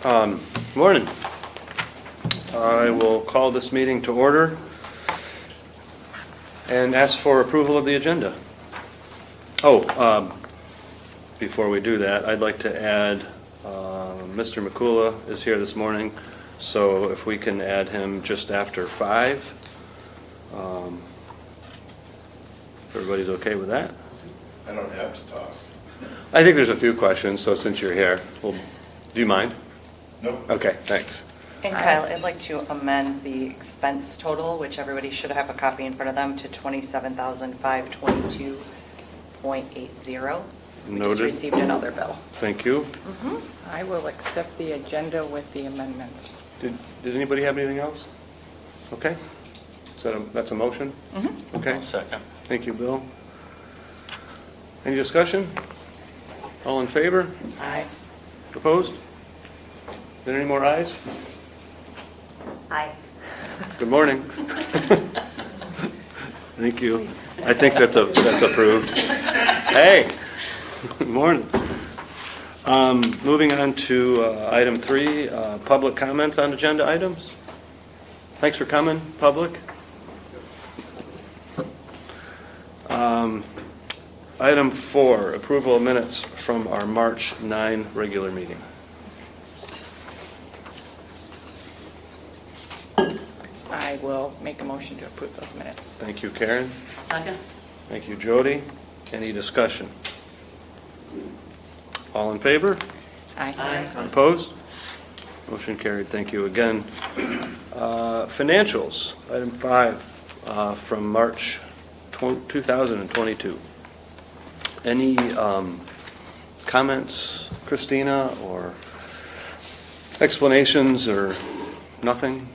Morning. I will call this meeting to order and ask for approval of the agenda. Before we do that, I'd like to add Mr. McCullough is here this morning, so if we can add him just after 5. If everybody's okay with that? I don't have to talk. I think there's a few questions, so since you're here, do you mind? Nope. Okay, thanks. And Kyle, I'd like to amend the expense total, which everybody should have a copy in front of them, to $27,522.80. We just Noted. received another bill. Thank you. I will accept the agenda with the amendments. Did anybody have anything else? Okay. That's a motion? Okay. Second. Thank you, Bill. Any discussion? All in favor? Aye. Opposed? There any more ayes? Aye. Good morning. Thank you. I think that's approved. Hey, good morning. Moving on to item 3, public comments on agenda items. Thanks for coming, public. Item 4, approval of minutes from our March 9 regular meeting. I will make a motion to approve those minutes. Thank you, Karen. Second. Thank you, Jody. Any discussion? All in favor? Aye. Opposed? Motion carried. Thank you again. Financials, item 5 from March 2022. Any comments, Christina, or explanations, or nothing?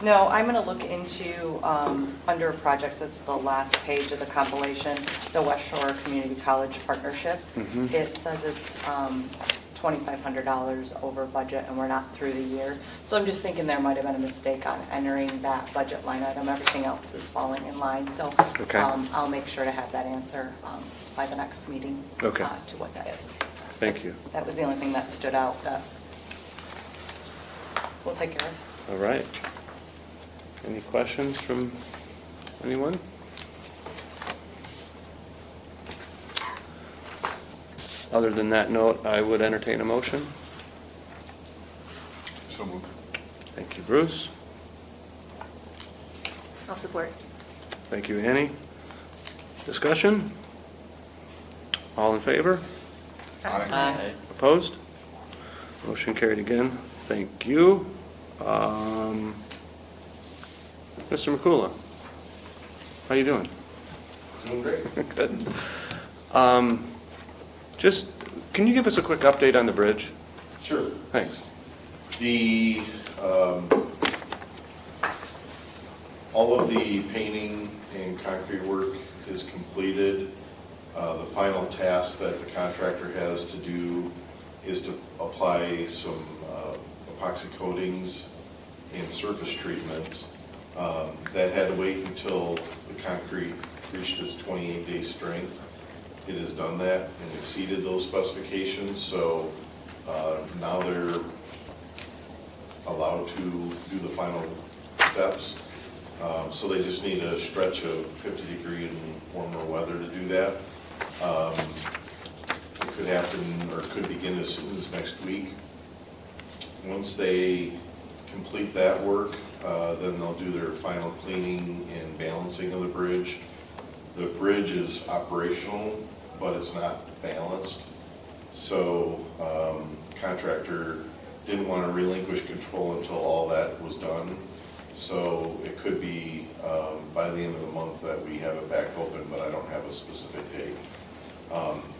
No, I'm going to look into, under projects, it's the last page of the compilation, the West Shore Community College Partnership. It says it's $2,500 over budget, and we're not through the year. So I'm just thinking there might have been a mistake on entering that budget line item. Everything else is falling in line. So Okay. I'll make sure to have that answer by the next meeting Okay. to what that is. Thank you. That was the only thing that stood out that we'll take care of. All right. Any questions from anyone? Other than that note, I would entertain a motion. So moved. Thank you, Bruce. I'll support. Thank you, Annie. Discussion? All in favor? Aye. Opposed? Motion carried again. Thank you. Mr. McCullough, how you doing? Doing great. Good. Just, can you give us a quick update on the bridge? Sure. Thanks. The, all of the painting and concrete work is completed. The final task that the contractor has to do is to apply some epoxy coatings and surface treatments. That had to wait until the concrete reached its 28-day strength. It has done that and exceeded those specifications, so now they're allowed to do the final steps. So they just need a stretch of 50-degree and warmer weather to do that. It could happen or could begin as soon as next week. Once they complete that work, then they'll do their final cleaning and balancing of the bridge. The bridge is operational, but it's not balanced. So contractor didn't want to relinquish control until all that was done. So it could be by the end of the month that we have it back open, but I don't have a specific date.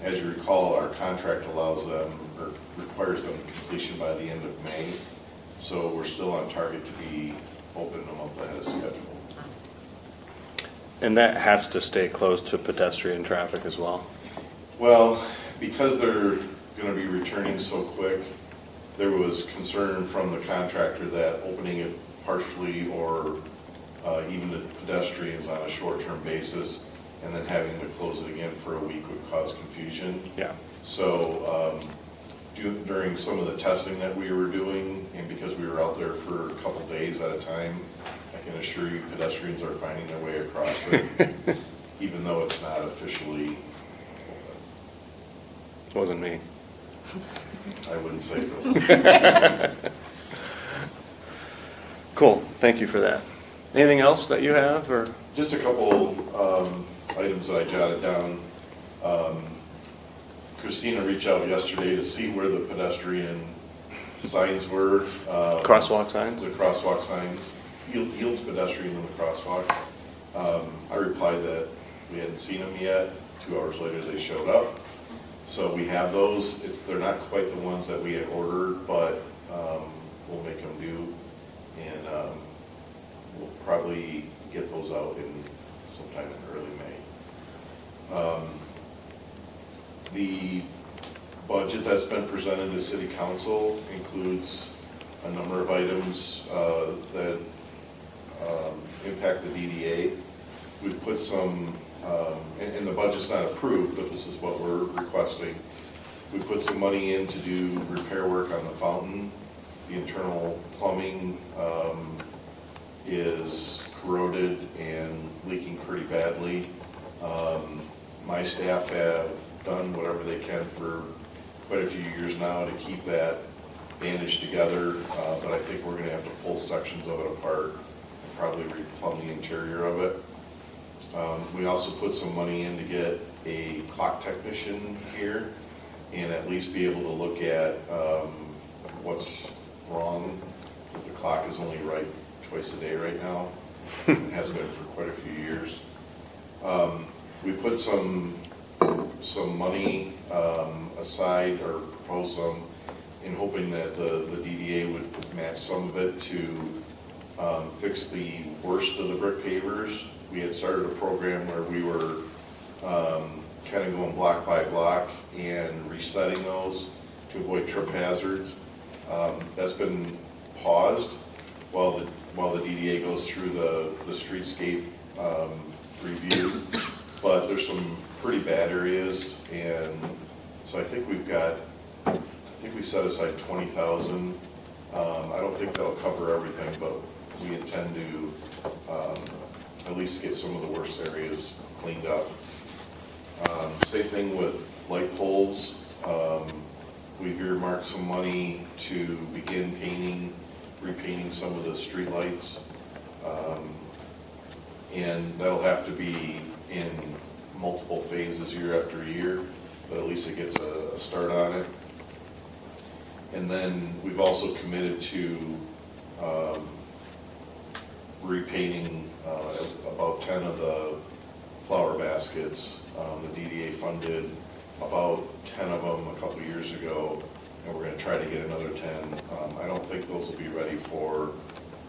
As you recall, our contract allows them, or requires them completion by the end of May. So we're still on target to be open a month ahead of schedule. And that has to stay closed to pedestrian traffic as well? Well, because they're going to be returning so quick, there was concern from the contractor that opening it partially or even the pedestrians on a short-term basis and then having to close it again for a week would cause confusion. Yeah. So during some of the testing that we were doing, and because we were out there for a couple days at a time, I can assure you pedestrians are finding their way across it, even though it's not officially open. Wasn't me. I wouldn't say it was. Cool, thank you for that. Anything else that you have, or? Just a couple items that I jotted down. Christina reached out yesterday to see where the pedestrian signs were. Crosswalk signs? The crosswalk signs, yield to pedestrian in the crosswalk. I replied that we hadn't seen them yet. 2 hours later, they showed up. So we have those. They're not quite the ones that we had ordered, but we'll make them do. And we'll probably get those out in sometime in early May. The budget that's been presented to City Council includes a number of items that impact the DDA. We've put some, and the budget's not approved, but this is what we're requesting. We put some money in to do repair work on the fountain. The internal plumbing is corroded and leaking pretty badly. My staff have done whatever they can for quite a few years now to keep that bandaged together, but I think we're going to have to pull sections of it apart and probably replumb the interior of it. We also put some money in to get a clock technician here and at least be able to look at what's wrong, because the clock is only right twice a day right now. It has been for quite a few years. We put some money aside, or proposed some, in hoping that the DDA would match some of it to fix the worst of the brick pavers. We had started a program where we were kind of going block by block and resetting those to avoid trip hazards. That's been paused while the DDA goes through the streetscape review, but there's some pretty bad areas, and so I think we set aside 20,000. I don't think that'll cover everything, but we intend to at least get some of the worst areas cleaned up. Same thing with light poles. We've earmarked some money to begin repainting some of the street lights. And that'll have to be in multiple phases year after year, but at least it gets a start on it. And then we've also committed to repainting about 10 of the flower baskets. The DDA funded about 10 of them a couple years ago, and we're going to try to get another 10. I don't think those will be ready for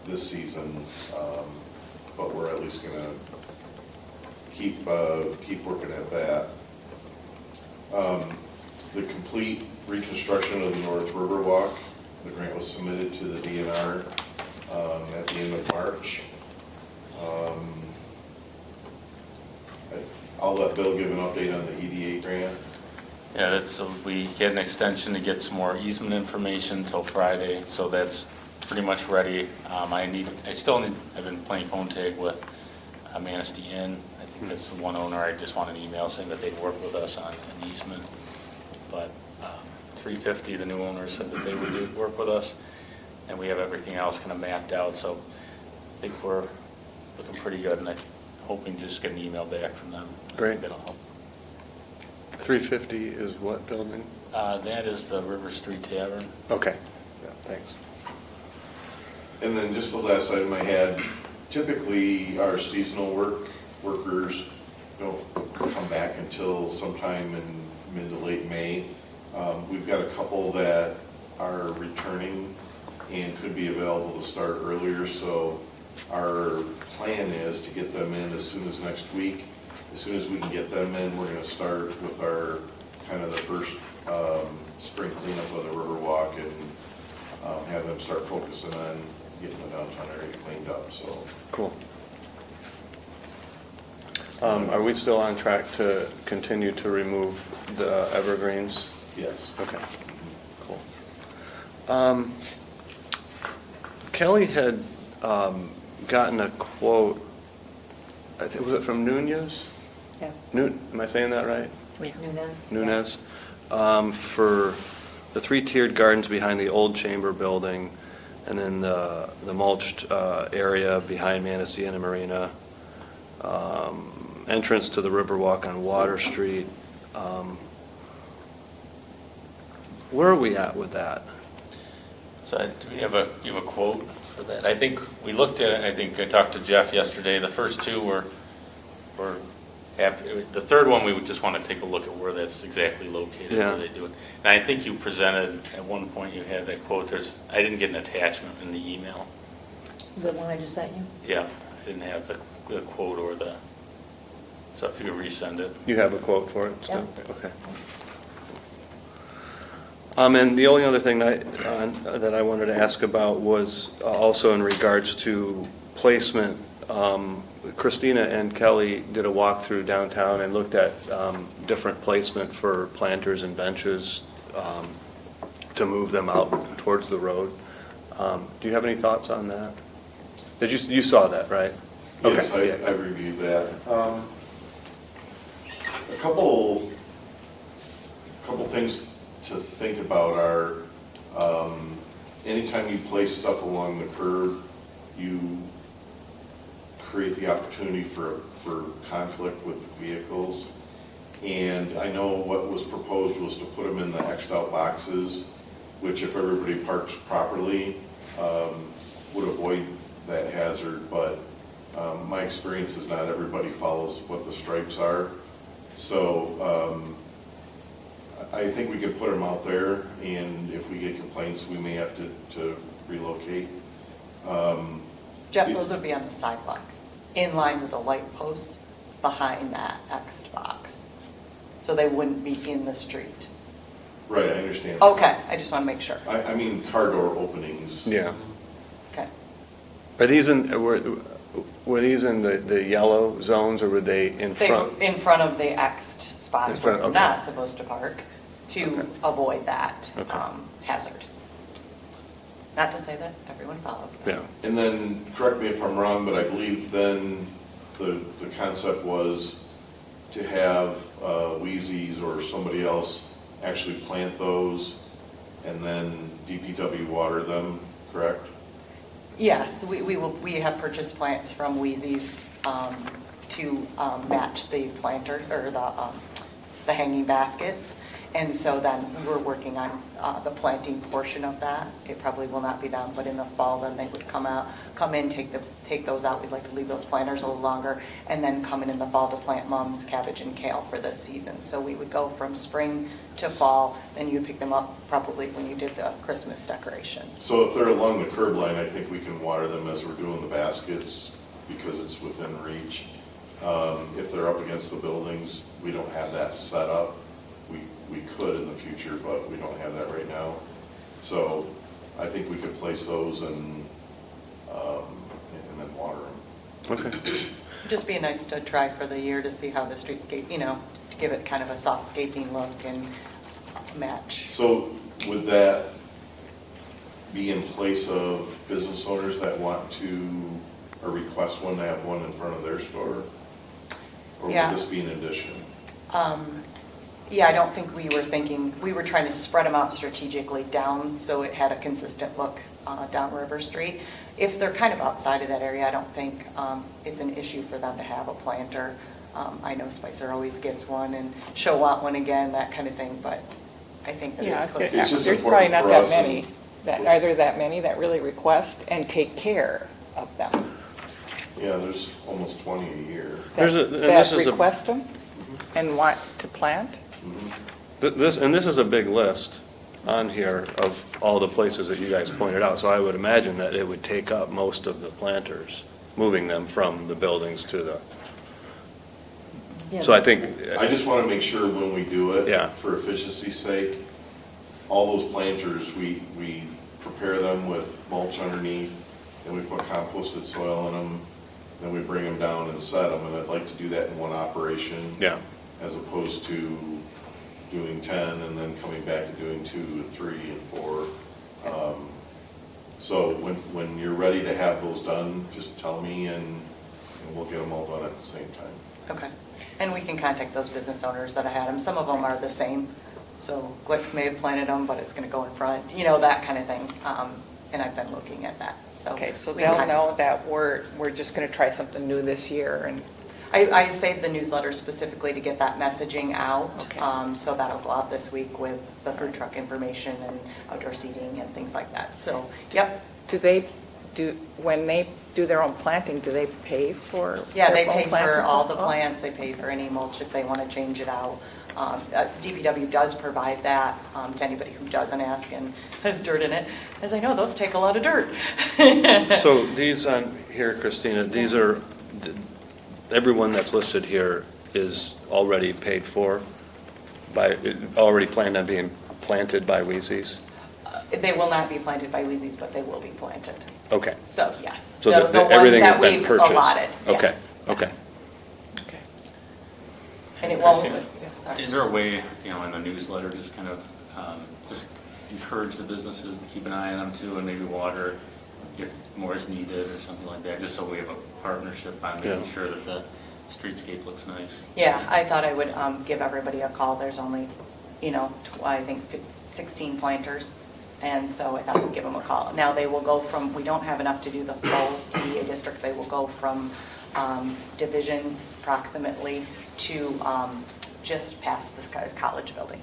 this season, but we're at least going to keep working at that. The complete reconstruction of the North Riverwalk, the grant was submitted to the DNR at the end of March. I'll let Bill give an update on the EDA grant. Yeah, we get an extension to get some more easement information until Friday, so that's pretty much ready. I've been playing phone tag with Manistee Inn. I think that's the one owner. I just want an email saying that they'd work with us on an easement. But 350, the new owner said that they would work with us, and we have everything else kind of mapped out, so I think we're looking pretty good, and I'm hoping to just get an email back from them. Great. That'll help. 350 is what building? That is the River Street Tavern. Okay, yeah, thanks. And then just the last item I had, typically our seasonal workers don't come back until sometime in mid to late May. We've got a couple that are returning and could be available to start earlier, so our plan is to get them in as soon as next week. As soon as we can get them in, we're going to start with our kind of the first spring cleanup of the Riverwalk and have them start focusing on getting the downtown area cleaned up. So Cool. Are we still on track to continue to remove the evergreens? yes. Okay, Kelly had gotten a quote, I think, was it from Nunez? Yeah. Am I saying that right? Nunez? Nunez, for the 3-tiered gardens behind the old chamber building, and then the mulched area behind Manistee and Marina, entrance to the Riverwalk on Water Street. Where are we at with that? So do you have a quote for that? I think we looked at it, I think I talked to Jeff yesterday. The first two were happy. The third one, we would just want to take a look at where that's exactly located, Yeah. where they do it. And I think you presented, at one point you had that quote. I didn't get an attachment in the email. Is that one I just sent you? Yeah, I didn't have the quote or so if you could resend it. You have a quote for it? Yeah. Okay. And the only other thing that I wanted to ask about was also in regards to placement. Christina and Kelly did a walkthrough downtown and looked at different placement for planters and benches to move them out towards the road. Do you have any thoughts on that? You saw that, right? Yes, Okay. I reviewed that. A couple things to think about are, anytime you place stuff along the curb, you create the opportunity for conflict with vehicles. And I know what was proposed was to put them in the X'd out boxes, which if everybody parks properly, would avoid that hazard. But my experience is not everybody follows what the stripes are. So I think we could put them out there, and if we get complaints, we may have to relocate. Jeff, those would be on the sidewalk, in line with the light posts behind that Xed box. So they wouldn't be in the street. Right, I understand. Okay, I just want to make sure. I mean car door openings. Yeah. Okay. Were these in the yellow zones, or were they in They front? were in front of the Xed spots In where front, we're okay. not supposed to park to Okay. avoid that Okay. hazard. Not to say that everyone follows that. Yeah. And then, correct me if I'm wrong, but I believe then the concept was to have Wheezy's or somebody else actually plant those and then DPW water them, correct? Yes, we have purchased plants from Wheezy's to match the planter, or the hanging baskets. And so then we're working on the planting portion of that. It probably will not be done, but in the fall, then they would come in, take those out. We'd like to leave those planters a little longer, and then come in the fall to plant mums, cabbage, and kale for this season. So we would go from spring to fall, then you'd pick them up probably when you did the Christmas decorations. So if they're along the curb line, I think we can water them as we're doing the baskets because it's within reach. If they're up against the buildings, we don't have that set up. We could in the future, but we don't have that right now. So I think we could place those and then water them. Okay. Just be nice to try for the year to see how the streetscape, to give it kind of a soft scaping look and match. So would that be in place of business owners that want to, or request one to have one in front of their store? Or Yeah. would this be an addition? Yeah, I don't think we were trying to spread them out strategically down so it had a consistent look down River Street. If they're kind of outside of that area, I don't think it's an issue for them to have a planter. I know Spicer always gets one and she'll want one again, that kind of thing, but I think that Yeah, it it's could. good. It's just There's probably important not for that us many, and- are there that many that really request and take care of them? Yeah, there's almost 20 a year. There's a- That and this is a- request them and want to plant? This is a big list on here of all the places that you guys pointed out, so I would imagine that it would take up most of the planters, moving them from the buildings to the, Yeah. so I think, I just want to make sure when we do it, Yeah. for efficiency's sake, all those planters, we prepare them with mulch underneath, and we put composted soil in them, then we bring them down and set them, and I'd like to do that in one operation. yeah, As opposed to doing 10 and then coming back and doing 2 and 3 and 4. So when you're ready to have those done, just tell me and we'll get them all done at the same time. Okay. And we can contact those business owners that I had them. Some of them are the same. So Glick's may have planted them, but it's going to go in front, that kind of thing. And I've been looking at that, so. Okay, so we they'll can- know that we're just going to try something new this year, and I saved the newsletter specifically to get that messaging out. Okay. So that'll go out this week with the food truck information and outdoor seating and things like that. So, yep. when they do their own planting, do they pay for Yeah, their they own pay plants for and all stuff? the Oh. plants, they pay for any mulch if they want to change it out. DPW does provide that to anybody who doesn't ask and has dirt in it, as I know, those take a lot of dirt. So these on here, Christina, these are, everyone that's listed here is already paid for already planned on being planted by Wheaties? They will not be planted by Wheaties, but they will be planted. Okay. So, yes. So The ones everything has that been we've purchased? allotted, Okay, yes, okay. yes. Okay. And it won't, Christina, yeah, sorry. Is there a way, in the newsletter, just kind of, just encourage the businesses to keep an eye on them too, and maybe water if more is needed or something like that, just so we have a partnership on making Yeah. sure that the streetscape looks nice? Yeah, I thought I would give everybody a call. There's only, I think 16 planters. And so I thought I would give them a call. Now they will go from, we don't have enough to do the full DDA district. They will go from Division approximately to just past the college building.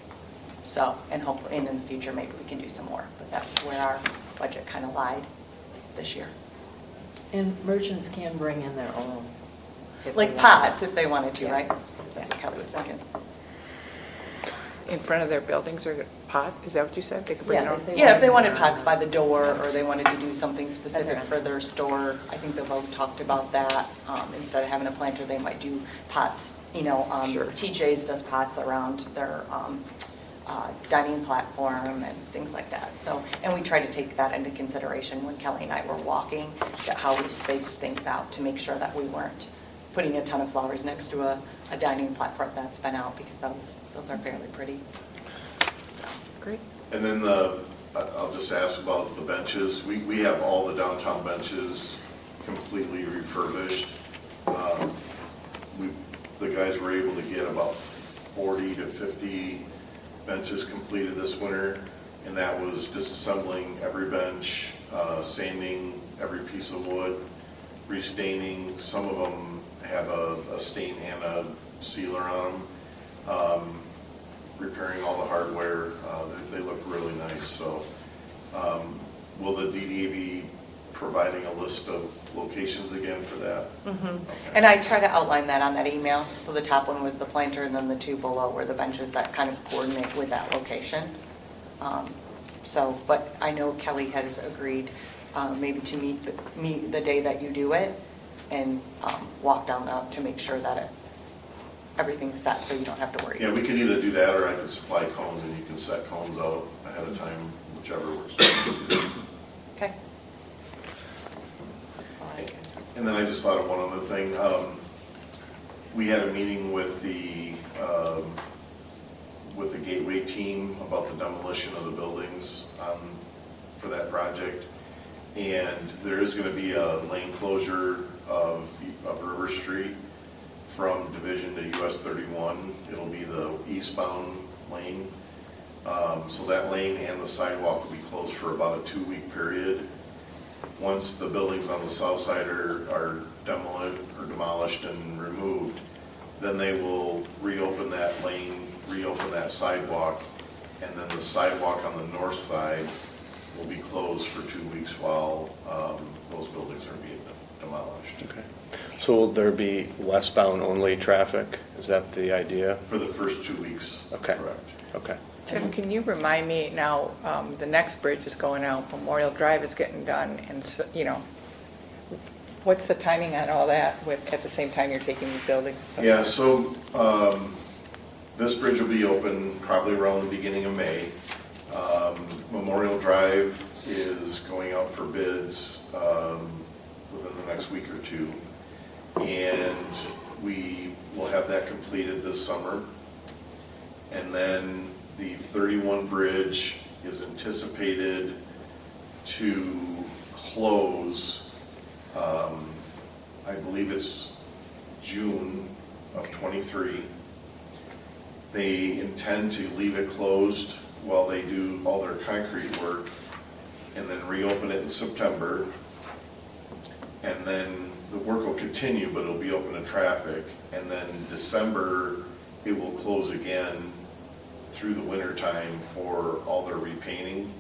So, and hopefully in the future, maybe we can do some more. But that's where our budget kind of lied this year. And merchants can bring in their own. if Like they want. pods if they wanted to, Yeah. right? That's what Kelly was thinking. In front of their buildings or pot, is that what you said? They could bring Yeah, their own? if they Yeah, if they wanted wanted pots by the door, or they wanted to do something specific At for their their entrance. store, I think they both talked about that. Instead of having a planter, they might do pots, Sure. TJ's does pots around their dining platform and things like that. So, and we try to take that into consideration when Kelly and I were walking, how we spaced things out to make sure that we weren't putting a ton of flowers next to a dining platform that's been out, because those are fairly pretty. So. Great. And then I'll just ask about the benches. We have all the downtown benches completely refurbished. The guys were able to get about 40 to 50 benches completed this winter, and that was disassembling every bench, sanding every piece of wood, restaining. Some of them have a stain and a sealer on them, repairing all the hardware. They look really nice. So will the DDA be providing a list of locations again for that? Mm-hmm. Okay. And I try to outline that on that email. So the top one was the planter, and then the two below were the benches that kind of coordinate with that location. But I know Kelly has agreed maybe to meet the day that you do it and walk down out to make sure that everything's set, so you don't have to worry. Yeah, we could either do that, or I could supply cones and you can set cones out ahead of time, whichever works. Okay. And then I just thought of one other thing. We had a meeting with the Gateway team about the demolition of the buildings for that project. And there is going to be a lane closure of River Street from Division to US 31. It'll be the eastbound lane. So that lane and the sidewalk will be closed for about a 2-week period. Once the buildings on the south side are demolished and removed, then they will reopen that lane, reopen that sidewalk, and then the sidewalk on the north side will be closed for 2 weeks while those buildings are being demolished. Okay. So will there be westbound only traffic? Is that the idea? For the first 2 weeks, Okay. correct. Okay. Jeff, can you remind me now, the next bridge is going out, Memorial Drive is getting done, and so, what's the timing on all that at the same time you're taking the buildings? Yeah, so this bridge will be open probably around the beginning of May. Memorial Drive is going out for bids within the next week or two. And we will have that completed this summer. And then the 31 bridge is anticipated to close, I believe it's June of '23. They intend to leave it closed while they do all their concrete work and then reopen it in September. And then the work will continue, but it'll be open to traffic. And then December, it will close again through the winter time for all their repainting,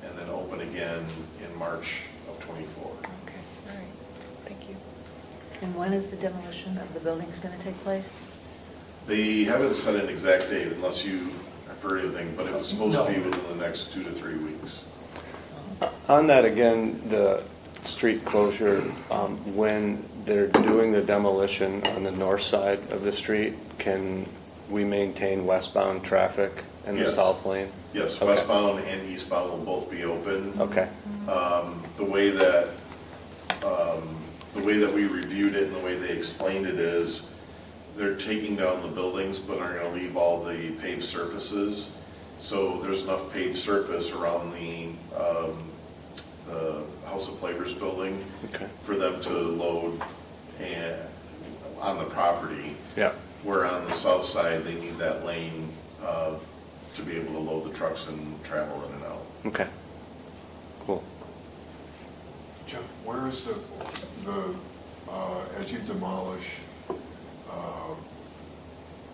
and then open again in March of '24. Okay, all right, thank you. And when is the demolition of the buildings going to take place? They haven't set an exact date unless you have heard anything, but it's supposed to be within the next 2 to 3 weeks. On that again, the street closure, when they're doing the demolition on the north side of the street, can we maintain westbound traffic in the Yes. south lane? Yes, Okay. westbound and eastbound will both be open. Okay, The way that we reviewed it and the way they explained it is, they're taking down the buildings, but are gonna leave all the paved surfaces. So there's enough paved surface around the House of Flavors building okay, for them to load on the property. yeah, Where on the south side, they need that lane to be able to load the trucks and travel in and out. okay, cool. Jeff, where is as you demolish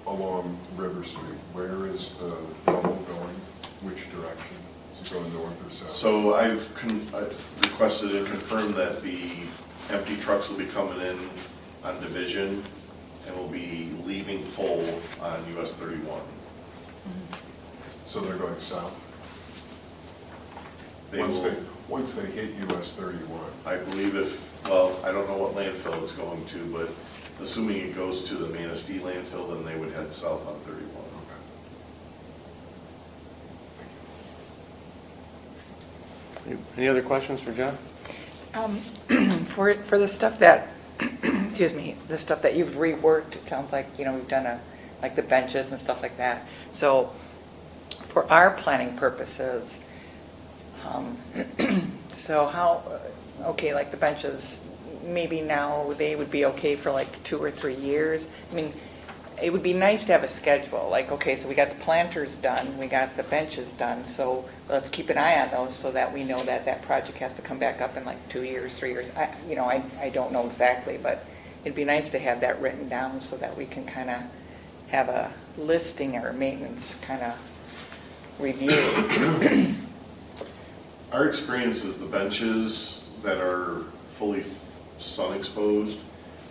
along River Street, where is the rubble going? Which direction? Is it going north or south? So I've requested and confirmed that the empty trucks will be coming in on Division and will be leaving full on US 31. So they're going south? They will, Once they hit US 31. I believe I don't know what landfill it's going to, but assuming it goes to the Manistee landfill, then they would head south on 31. Any other questions for John? For the stuff that, excuse me, the stuff that you've reworked, it sounds like, we've done like the benches and stuff like that. So for our planning purposes, so how, okay, like the benches, maybe now they would be okay for like 2 or 3 years. I mean, it would be nice to have a schedule, like, okay, so we got the planters done, we got the benches done, so let's keep an eye on those so that we know that that project has to come back up in like 2 years, 3 years. I don't know exactly, but it'd be nice to have that written down so that we can kind of have a listing or maintenance kind of review. Our experience is the benches that are fully sun exposed,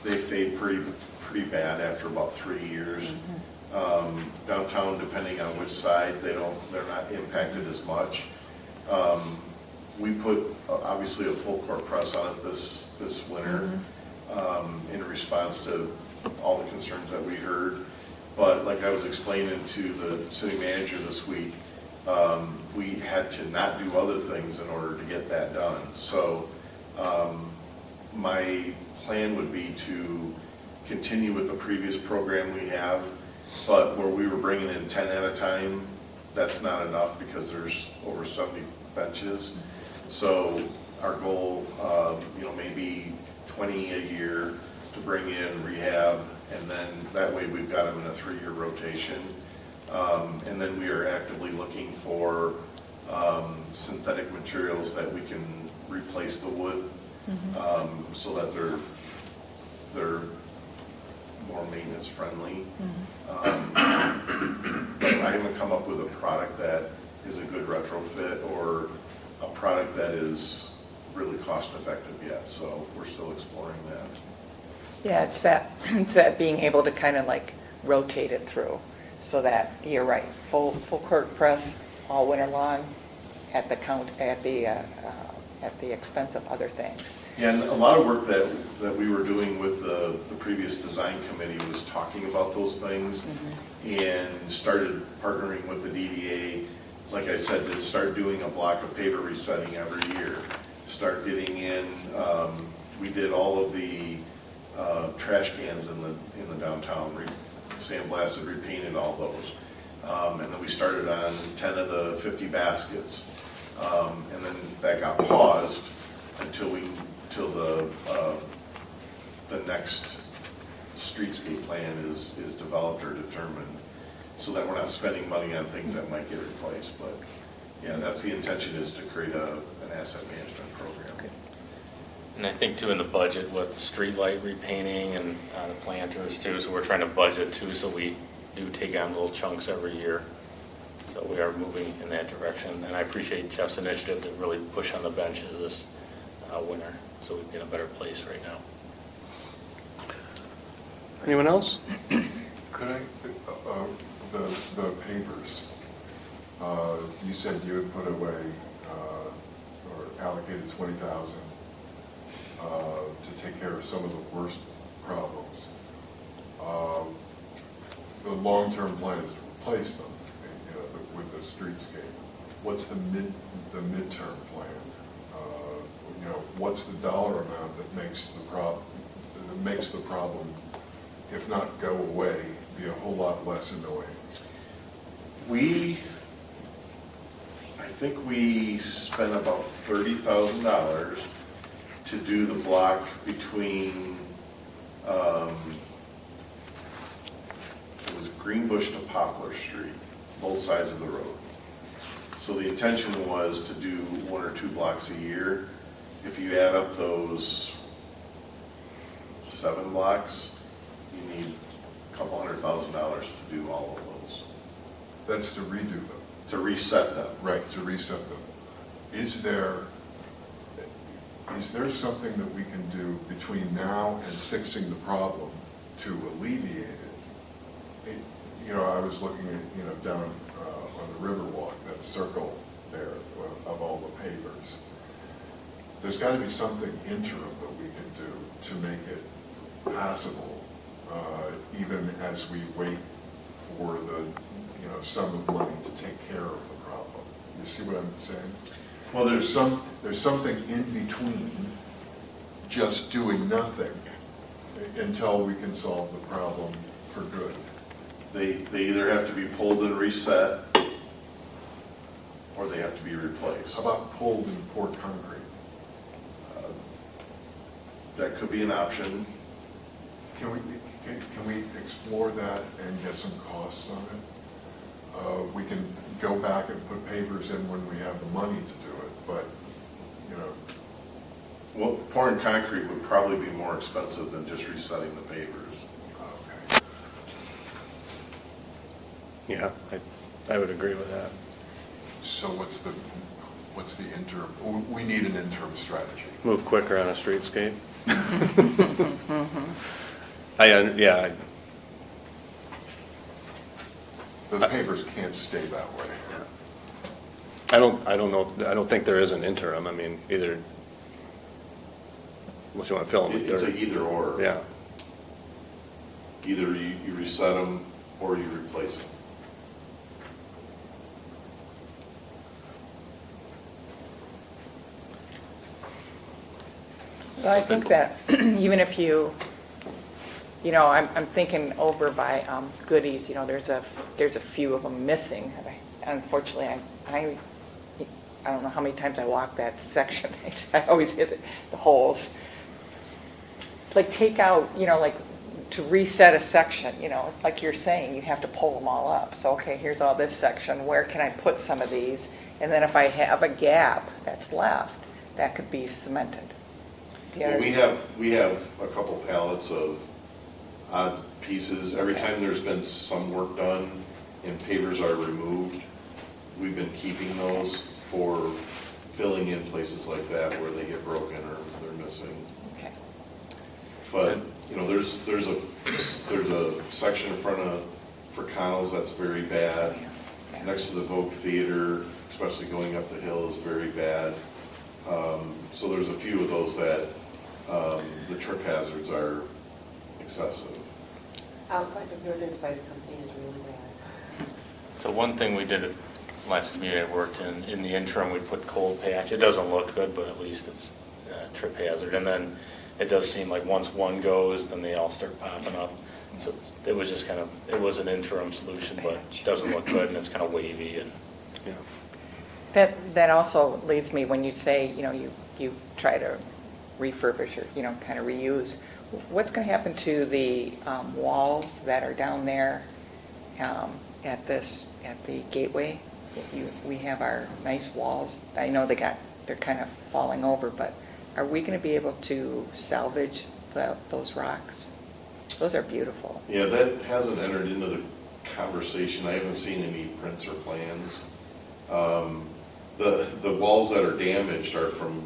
they fade pretty bad after about 3 years. Downtown, depending on which side, they're not impacted as much. We put obviously a full court press on it this winter in response to all the concerns that we heard. But like I was explaining to the city manager this week, we had to not do other things in order to get that done. So my plan would be to continue with the previous program we have, but where we were bringing in 10 at a time, that's not enough because there's over 70 benches. So our goal, maybe 20 a year to bring in rehab, and then that way we've got them in a 3-year rotation. And then we are actively looking for synthetic materials that we can replace the wood, so that they're more maintenance friendly. But I haven't come up with a product that is a good retrofit or a product that is really cost effective yet, so we're still exploring that. Yeah, it's that being able to kind of like rotate it through so that, you're right, full court press all winter long at the expense of other things. Yeah, and a lot of work that we were doing with the previous design committee was talking about those things and started partnering with the DDA, like I said, to start doing a block of paver resetting every year. Start getting in, we did all of the trash cans in the downtown, sandblasted, repainted all those. And then we started on 10 of the 50 baskets. And then that got paused until till the next streetscape plan is developed or determined, so that we're not spending money on things that might get replaced. But yeah, that's the intention, is to create an asset management program. And I think too, in the budget with the streetlight repainting and the planters too, so we're trying to budget too, so we do take on little chunks every year. So we are moving in that direction, and I appreciate Jeff's initiative to really push on the benches this winter, so we'd be in a better place right now. Anyone else? Could I, the pavers, you said you had put away, or allocated 20,000 to take care of some of the worst problems. The long-term plan is to replace them, you know, with the streetscape. What's the midterm plan? You know, what's the dollar amount that makes the problem, if not go away, be a whole lot less annoying? I think we spent about $30,000 to do the block between, it was Greenbush to Poplar Street, both sides of the road. So the intention was to do 1 or 2 blocks a year. If you add up those 7 blocks, you need a couple $100,000 to do all of those, That's to redo them. to reset them. Right, to reset them. Is there something that we can do between now and fixing the problem to alleviate it? You know, I was looking at, you know, down on the Riverwalk, that circle there of all the pavers. There's got to be something interim that we can do to make it passable, even as we wait for the, you know, sum of money to take care of the problem. You see what I'm saying? Well, There's something in between just doing nothing until we can solve the problem for good. They either have to be pulled and reset, or they have to be replaced. How about pulled and poured concrete? That could be an option. Can we explore that and get some costs on it? We can go back and put pavers in when we have the money to do it, but, you know, Well, pouring concrete would probably be more expensive than just resetting the pavers. okay. Yeah, I would agree with that. So what's the interim? We need an interim strategy. Move quicker on a streetscape. Those pavers can't stay that way. I don't know, I don't think there is an interim. I mean, either, what you want to fill them with It's dirt. a either or. Yeah, Either you reset them or you replace them. Well, I think that even if you know, I'm thinking over by Goodies, you know, there's a few of them missing. And unfortunately, I don't know how many times I walk that section. I always hit the holes. Like take out, you know, like to reset a section, you know, like you're saying, you have to pull them all up. So, okay, here's all this section. Where can I put some of these? And then if I have a gap that's left, that could be cemented. Well, we have a couple pallets of odd pieces. Every time there's been some work done and pavers are removed, we've been keeping those for filling in places like that where they get broken or they're missing. Okay. But, you know, there's a section in front of, for Connell's that's very bad. Yeah. Next to the Vogue Theater, especially going up the hill, is very bad. So there's a few of those that the trip hazards are excessive. Outside of Northern Spice Company is really bad. So one thing we did at last community I worked in the interim, we put cold patch. It doesn't look good, but at least it's a trip hazard. And then it does seem like once one goes, then they all start popping up. So it was just kind of, it was an interim solution, but it doesn't look good and it's kind of wavy and. yeah. That also leads me, when you say, you try to refurbish or, kind of reuse, what's going to happen to the walls that are down there at the gateway? We have our nice walls. I know they're kind of falling over, but are we going to be able to salvage those rocks? Those are beautiful. Yeah, that hasn't entered into the conversation. I haven't seen any prints or plans. The walls that are damaged are from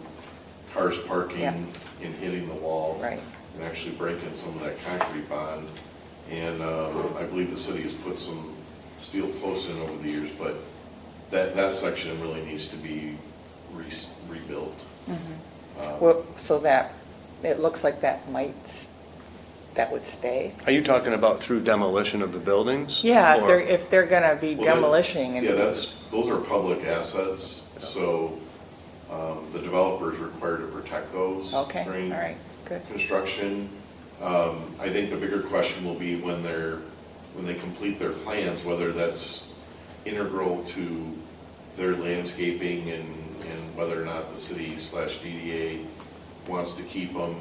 cars parking Yeah. and hitting the wall. Right. And actually breaking some of that concrete bond. And I believe the city has put some steel posts in over the years, but that section really needs to be rebuilt. Well, so that, it looks like that would stay? Are you talking about through demolition of the buildings? Yeah, Or- if they're going to be Well, that- demolishing. Yeah, those are public assets, so the developer is required to protect those Okay, all during right, good. construction. I think the bigger question will be when they complete their plans, whether that's integral to their landscaping and whether or not the city/DDA wants to keep them.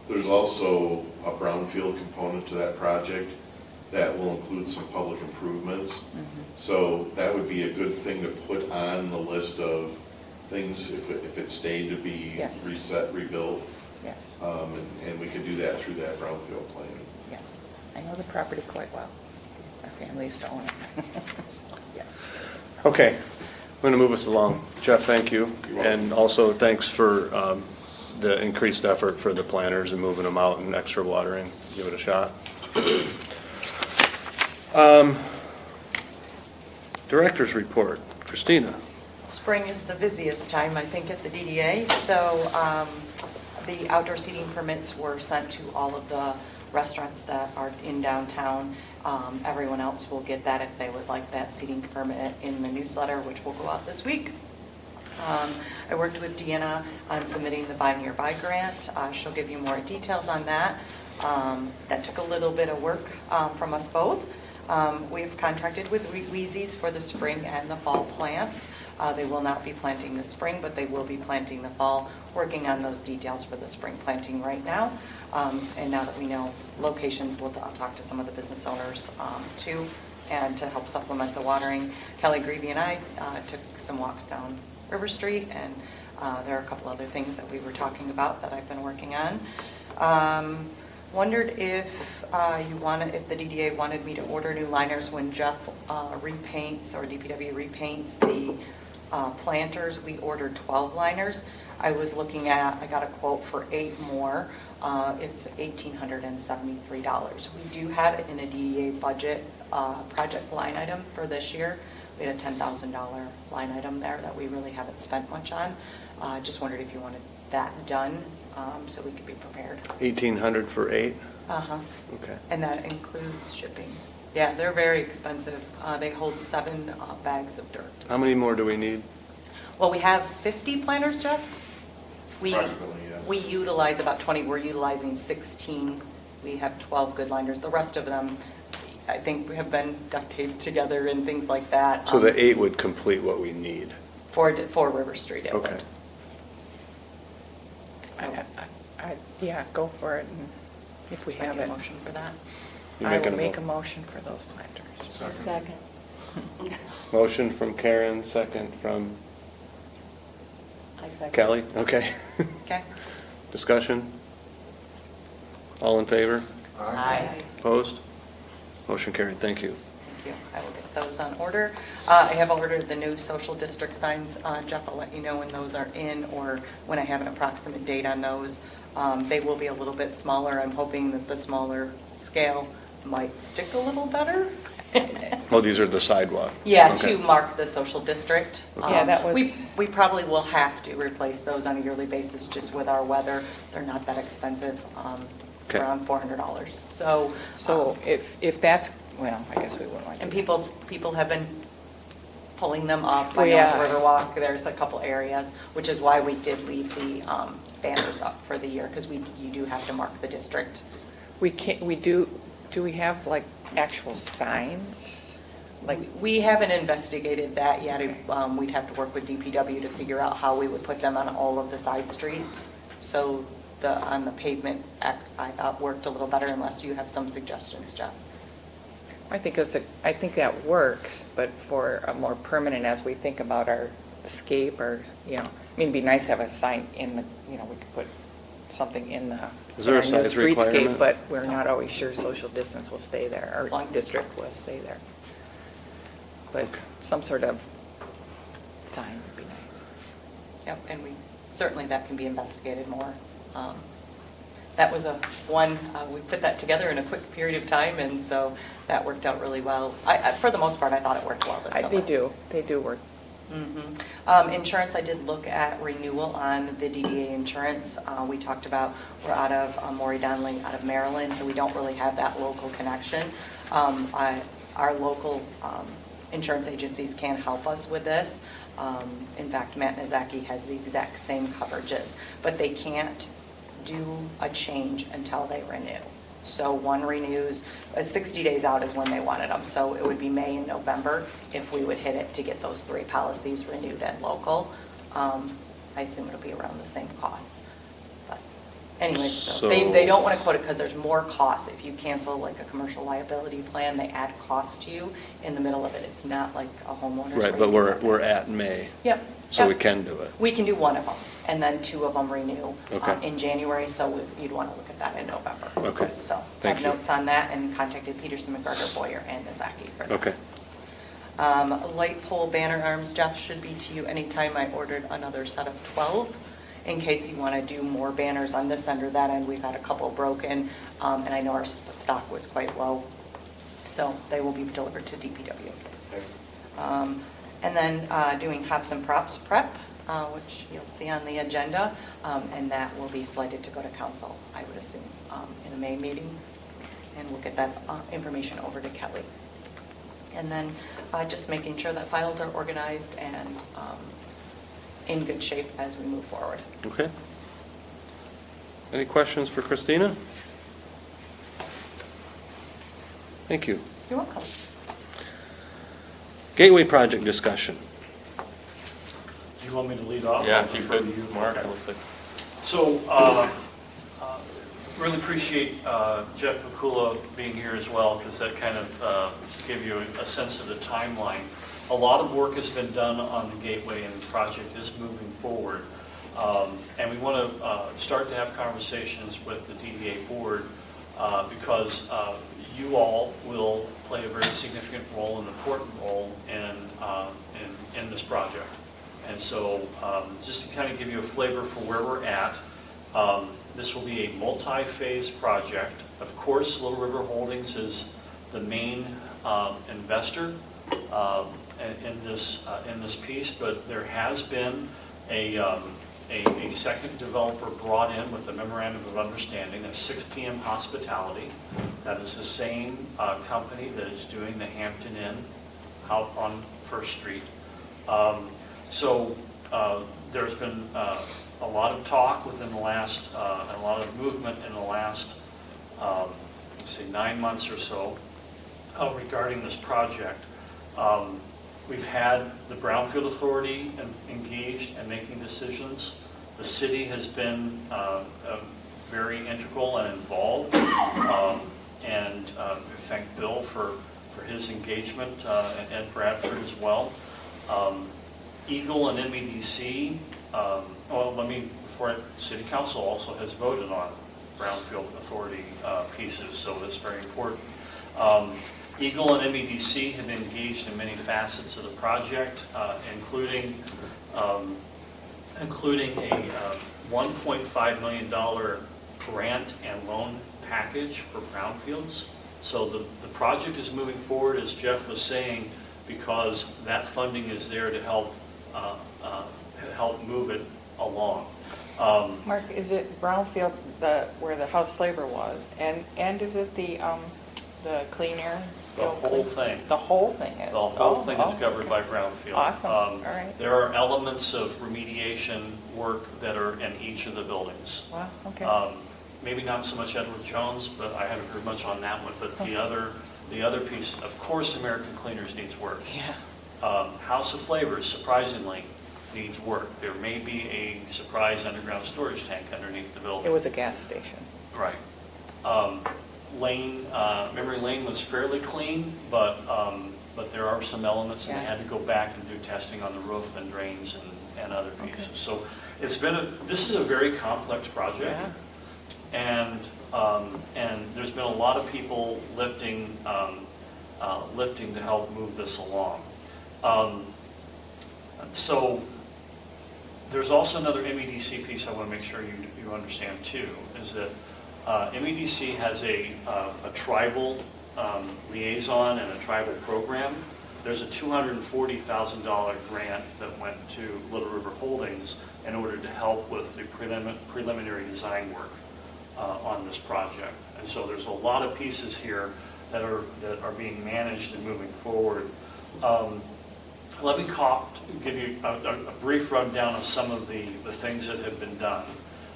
There's also a brownfield component to that project that will include some public improvements. So that would be a good thing to put on the list of things if it stayed to be Yes. reset, rebuilt. Yes, And we could do that through that brownfield plan. yes. I know the property quite well. Our family used to own it. So, yes. Okay, I'm going to move us along. Jeff, thank you. You're welcome. And also, thanks for the increased effort for the planters and moving them out and extra watering. Give it a shot. Director's report. Christina. Spring is the busiest time, I think, at the DDA, so the outdoor seating permits were sent to all of the restaurants that are in downtown. Everyone else will get that if they would like that seating permit in the newsletter, which will go out this week. I worked with Deanna on submitting the Buy Nearby grant. She'll give you more details on that. That took a little bit of work from us both. We've contracted with Wheezy's for the spring and the fall plants. They will not be planting the spring, but they will be planting the fall, working on those details for the spring planting right now. And now that we know locations, we'll talk to some of the business owners too, and to help supplement the watering. Kelly Greavy and I took some walks down River Street, and there are a couple other things that we were talking about that I've been working on. Wondered if if the DDA wanted me to order new liners when Jeff repaints, or DPW repaints the planters. We ordered 12 liners. I got a quote for 8 more. It's $1,873. We do have it in a DDA budget project line item for this year. We had a $10,000 line item there that we really haven't spent much on. Just wondered if you wanted that done so we could be prepared. 1,800 for 8? Uh-huh. Okay. And that includes shipping. Yeah, they're very expensive. They hold 7 bags of dirt. How many more do we need? Well, we have 50 planters, Jeff. Approximately, yeah. We utilize about 20. We're utilizing 16. We have 12 good liners. The rest of them, I think, have been duct taped together and things like that. So the 8 would complete what we need. For River Street, it Okay. would. So, Yeah, go for it, and if we I have need a it. motion for that. You I making will a make a mo- motion for those planters. Second. Motion from Karen, second from I second. Kelly? Okay. Okay? Discussion? All in favor? Aye. Opposed? Motion carried. Thank you. Thank you. I will get those on order. I have ordered the new social district signs. Jeff, I'll let you know when those are in or when I have an approximate date on those. They will be a little bit smaller. I'm hoping that the smaller scale might stick a little better. Oh, these are the sidewalk? Yeah, Okay. to mark the social district. Yeah, that was- We probably will have to replace those on a yearly basis just with our weather. They're not that expensive, Okay. around $400. So. So if that's, well, I guess we wouldn't like to. And people have been pulling them up. Well, I know yeah. at Riverwalk, there's a couple areas, which is why we did leave the banners up for the year, because you do have to mark the district. We can't, do we have like actual signs? Like, We haven't investigated that yet. We'd have to work with DPW to figure out how we would put them on all of the side streets. So on the pavement, I thought worked a little better unless you have some suggestions, Jeff. I think I think that works, but for a more permanent, as we think about our scape or, I mean, it'd be nice to have a sign in the, we could put something in the. Is there a in our new size streetscape, requirement? But we're not always sure social distance will stay there, As long or as it's district will stay there. But some sort of sign would be nice. Yep, and certainly that can be investigated more. That was we put that together in a quick period of time, and so that worked out really well. For the most part, I thought it worked well this summer. They do work. Insurance, I did look at renewal on the DDA insurance. We talked about, we're out of Maury Donnelly, out of Maryland, so we don't really have that local connection. Our local insurance agencies can help us with this. In fact, Matt Nizaki has the exact same coverages, but they can't do a change until they renew. So one renews, 60 days out is when they wanted them. So it would be May and November if we would hit it to get those 3 policies renewed and local. I assume it'll be around the same costs. But anyway, so they don't want to quote it because there's more costs. If you cancel like a commercial liability plan, they add cost to you in the middle of it. It's not like a homeowner's. Right, but we're at May. Yep. So we Yep. can do it. We can do one of them, and then 2 of them renew Okay. in January, so you'd want to look at that in November. Okay. So Thank have you. notes on that and contacted Peterson, McGregor, Boyer, and Nizaki for that. Okay. Light pole banner arms, Jeff, should be to you anytime. I ordered another set of 12 in case you want to do more banners on this end or that end. We've had a couple broken, and I know our stock was quite low, so they will be delivered to DPW. Okay. And then doing Hops and Props prep, which you'll see on the agenda, and that will be slated to go to council, I would assume, in a May meeting. And we'll get that information over to Kelly. And then just making sure that files are organized and in good shape as we move forward. Okay. Any questions for Christina? Thank you. You're welcome. Gateway project discussion. Do you want me to lead off? Yeah, Or if you prefer could, you? Mark, Okay. it looks like. So, really appreciate Jeff Mikula being here as well, because that kind of gave you a sense of the timeline. A lot of work has been done on the Gateway, and the project is moving forward. And we want to start to have conversations with the DDA board, because you all will play a very significant role, an important role in this project. And so just to kind of give you a flavor for where we're at, this will be a multi-phase project. Of course, Little River Holdings is the main investor in this piece, but there has been a second developer brought in with a memorandum of understanding, that's 6 p.m. Hospitality. That is the same company that is doing the Hampton Inn out on First Street. So there's been a lot of talk within the last, and a lot of movement in the last, let's say 9 months or so regarding this project. We've had the Brownfield Authority engaged and making decisions. The city has been very integral and involved, and we thank Bill for his engagement, and Ed Bradford as well. Eagle and MEDC, City Council also has voted on Brownfield Authority pieces, so that's very important. Eagle and MEDC have been engaged in many facets of the project, including a $1.5 million grant and loan package for brownfields. So the project is moving forward, as Jeff was saying, because that funding is there to help move it along. Mark, is it Brownfield, where the house flavor was, and is it the clean air? The whole thing. The whole thing is? The whole thing is Oh, covered okay. by Brownfield. Awesome, all right. There are elements of remediation work that are in each of the buildings. Wow, okay. Maybe not so much Edward Jones, but I haven't heard much on that one, but the other The other piece, of course, American Cleaners needs work. Yeah. House of Flavors, surprisingly, needs work. There may be a surprise underground storage tank underneath the building. It was a gas station. Right. Lane, Memory Lane was fairly clean, but there are some elements, and they Yeah. had to go back and do testing on the roof and drains and other pieces. So it's been, this is a very complex project. Yeah. And there's been a lot of people lifting to help move this along. So there's also another MEDC piece I want to make sure you understand too, is that MEDC has a tribal liaison and a tribal program. There's a $240,000 grant that went to Little River Holdings in order to help with the preliminary design work on this project. And so there's a lot of pieces here that are being managed and moving forward. Let me give you a brief rundown of some of the things that have been done.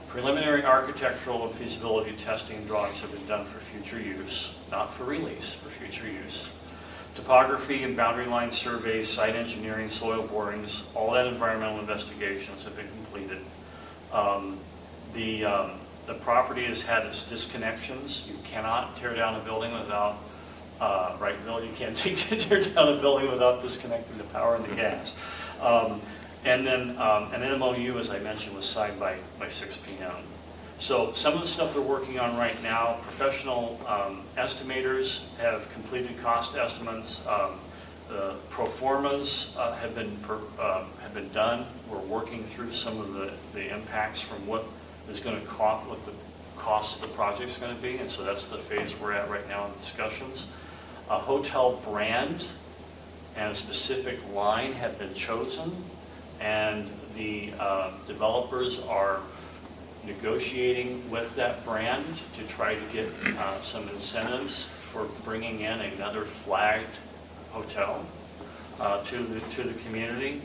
Preliminary architectural and feasibility testing and drawings have been done for future use, not for release, for future use. Topography and boundary line surveys, site engineering, soil borings, all that environmental investigations have been completed. The property has had its disconnections. You cannot tear down a building without, right, Bill, you can't tear down a building without disconnecting the power and the gas. And then an MOU, as I mentioned, was signed by 6 p.m. So some of the stuff they're working on right now, professional estimators have completed cost estimates. The pro formas have been done. We're working through some of the impacts from what is going to cost, what the cost of the project is going to be, and so that's the phase we're at right now in discussions. A hotel brand and a specific line have been chosen, and the developers are negotiating with that brand to try to get some incentives for bringing in another flagged hotel to the community.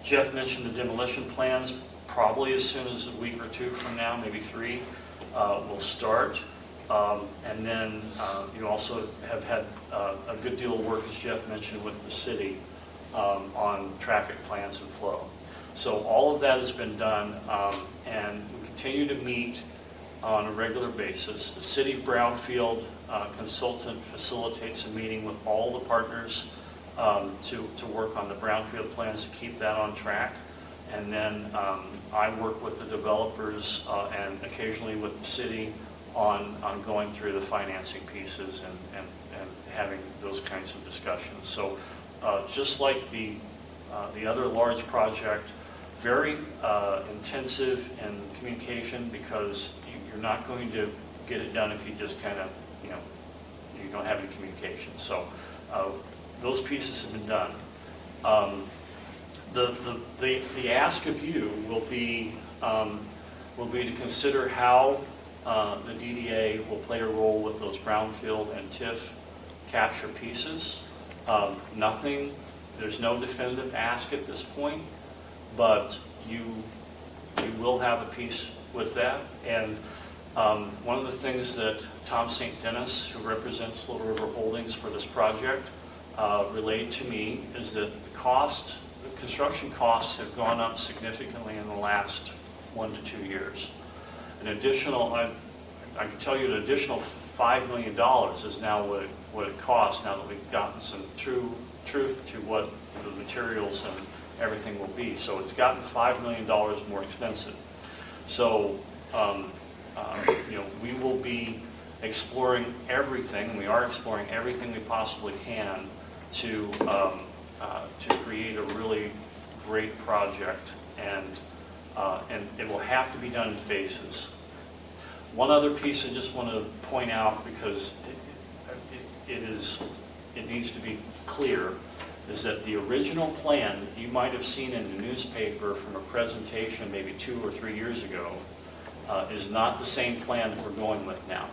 Jeff mentioned the demolition plans. Probably as soon as a week or two from now, maybe 3, will start. And then you also have had a good deal of work, as Jeff mentioned, with the city on traffic plans and flow. So all of that has been done, and we continue to meet on a regular basis. The city brownfield consultant facilitates a meeting with all the partners to work on the brownfield plans to keep that on track. And then I work with the developers and occasionally with the city on going through the financing pieces and having those kinds of discussions. So just like the other large project, very intensive in communication, because you're not going to get it done if you just kind of, you don't have any communication. So those pieces have been done. The ask of you will be to consider how the DDA will play a role with those brownfield and TIF capture pieces. There's no definitive ask at this point, but you will have a piece with that. And one of the things that Tom St. Dennis, who represents Little River Holdings for this project, relayed to me is that the construction costs have gone up significantly in the last 1 to 2 years. An additional, I can tell you, an additional $5 million is now what it costs now that we've gotten some truth to what the materials and everything will be. So it's gotten $5 million more expensive. So we will be exploring everything. We are exploring everything we possibly can to create a really great project, and it will have to be done in phases. One other piece I just want to point out, because it needs to be clear, is that the original plan that you might have seen in the newspaper from a presentation maybe 2 or 3 years ago is not the same plan that we're going with now.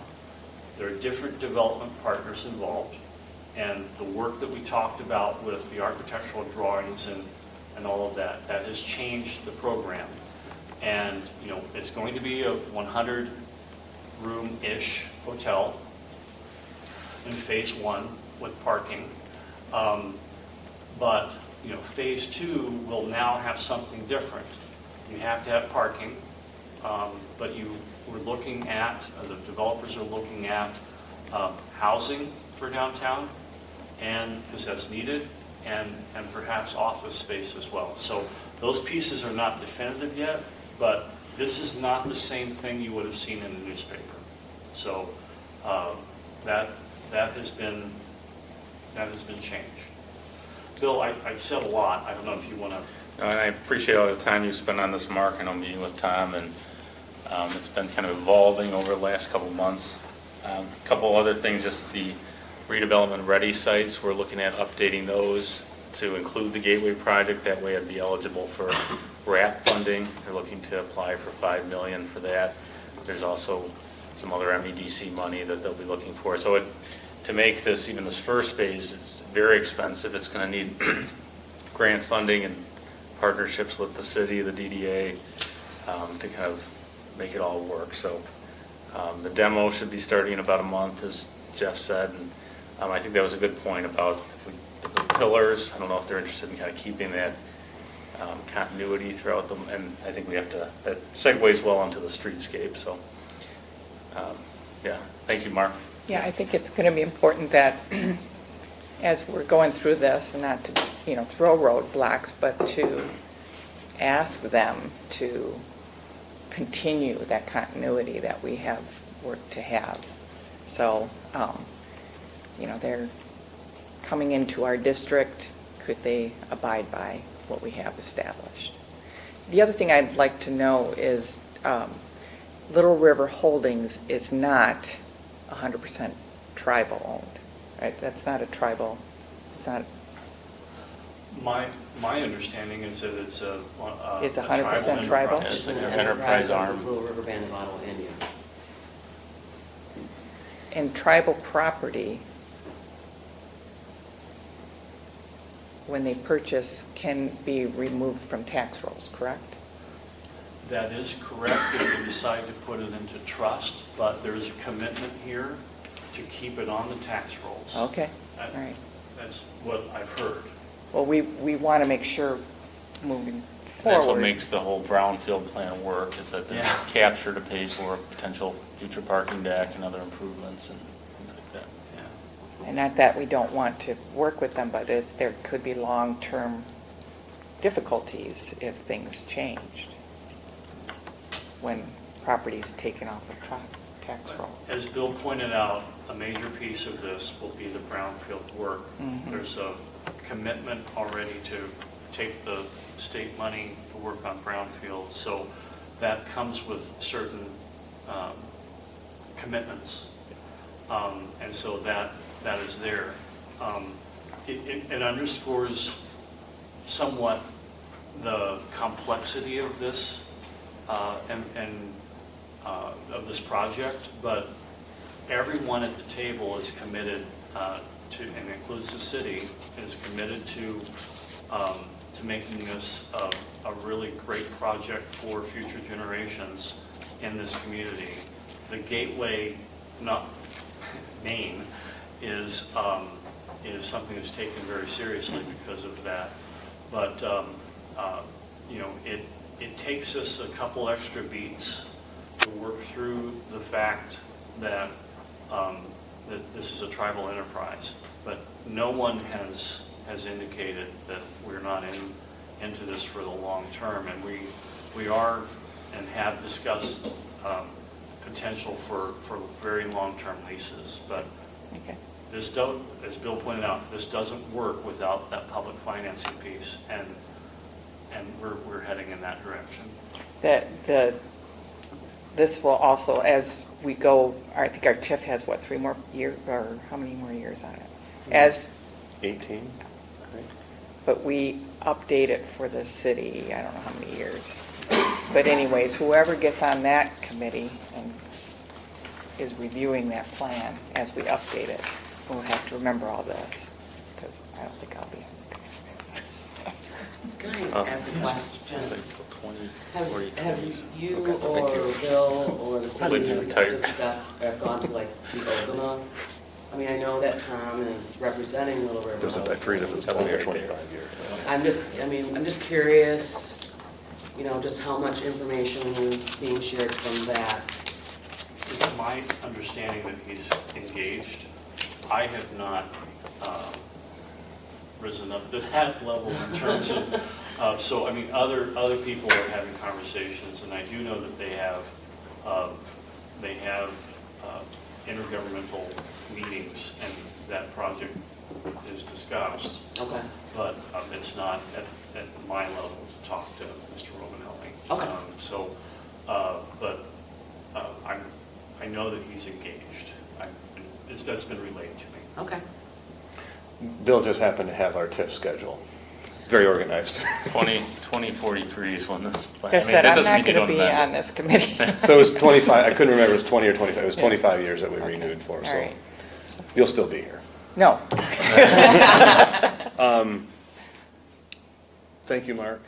There are different development partners involved, and the work that we talked about with the architectural drawings and all of that has changed the program. And it's going to be a 100-room-ish hotel. in phase one with parking. But, phase two will now have something different. You have to have parking, but we're looking at, the developers are looking at housing for downtown, and, because that's needed, and perhaps office space as well. So those pieces are not definitive yet, but this is not the same thing you would have seen in the newspaper. So that has been changed. Bill, I said a lot. I don't know if you want to. No, and I appreciate all the time you spent on this, Mark. I know meeting with Tom, and it's been kind of evolving over the last couple of months. A couple other things, just the redevelopment ready sites. We're looking at updating those to include the Gateway project. That way it'd be eligible for RAP funding. They're looking to apply for $5 million for that. There's also some other MEDC money that they'll be looking for. So to make this, even this first phase, it's very expensive. It's going to need grant funding and partnerships with the city, the DDA, to kind of make it all work. So the demo should be starting in about a month, as Jeff said. And I think that was a good point about the pillars. I don't know if they're interested in kind of keeping that continuity throughout them. And I think we have to, that segues well into the streetscape. So, yeah, thank you, Mark. Yeah, I think it's going to be important that as we're going through this, and not to, throw roadblocks, but to ask them to continue that continuity that we have worked to have. So, they're coming into our district. Could they abide by what we have established? The other thing I'd like to know is Little River Holdings is not 100% tribal owned, right? That's not a tribal, it's not. My understanding is that it's a It's 100% tribal? enterprise. It's an enterprise arm. Little River Band of Ottawa Indian. And tribal property, when they purchase, can be removed from tax rolls, correct? That is correct if we decide to put it into trust, but there's a commitment here to keep it on the tax rolls. Okay, all That- right. That's what I've heard. Well, we want to make sure moving forward. That's what makes the whole brownfield plan work, is that there's Yeah. capture to pay for potential future parking deck and other improvements and things like that. Yeah. And not that we don't want to work with them, but there could be long-term difficulties if things changed when property is taken off of tax roll. As Bill pointed out, a major piece of this will be the brownfield work. Mhm. There's a commitment already to take the state money to work on brownfield, so that comes with certain commitments. And so that is there. It underscores somewhat the complexity of this and of this project, but everyone at the table is committed to, and includes the city, is committed to making this a really great project for future generations in this community. The Gateway name is something that's taken very seriously because of that. But it takes us a couple extra beats to work through the fact that that this is a tribal enterprise. But no one has indicated that we're not into this for the long term, and we are and have discussed potential for very long-term leases. But Okay. this don't, as Bill pointed out, this doesn't work without that public financing piece, and we're heading in that direction. This will also, as we go, I think our TIF has, 3 more years, or how many more years on it? As, 18, I think. but we update it for the city, I don't know how many years. But anyways, whoever gets on that committee and is reviewing that plan as we update it, will have to remember all this, because I don't think I'll be. Can I ask a question? It's like 20, Have 40 you Okay, thank or you. Bill or the Probably city retired. discussed or gone to like the Ogama I mean, I know that Tom is representing Little River. Doesn't, I forget if it was 20 or 25 years. I'm just curious, just how much information is being shared from that. It's my understanding that he's engaged. I have not risen up to that level in terms of, so I mean, other people are having conversations, and I do know that they have intergovernmental meetings, and that project is discussed. Okay. But it's not at my level to talk to Mr. Romanelli. Okay. I know that he's engaged. That's been relayed to me. Okay. Bill just happened to have our TIF schedule. Very organized. 2043 is when this. Like I said, that I'm doesn't not mean you going to don't be amend on it. this committee. So it was 25, I couldn't remember, it was 20 or 25, it was Yeah. 25 years that we Okay. renewed for, All so right. you'll still be here. No. Thank you, Mark.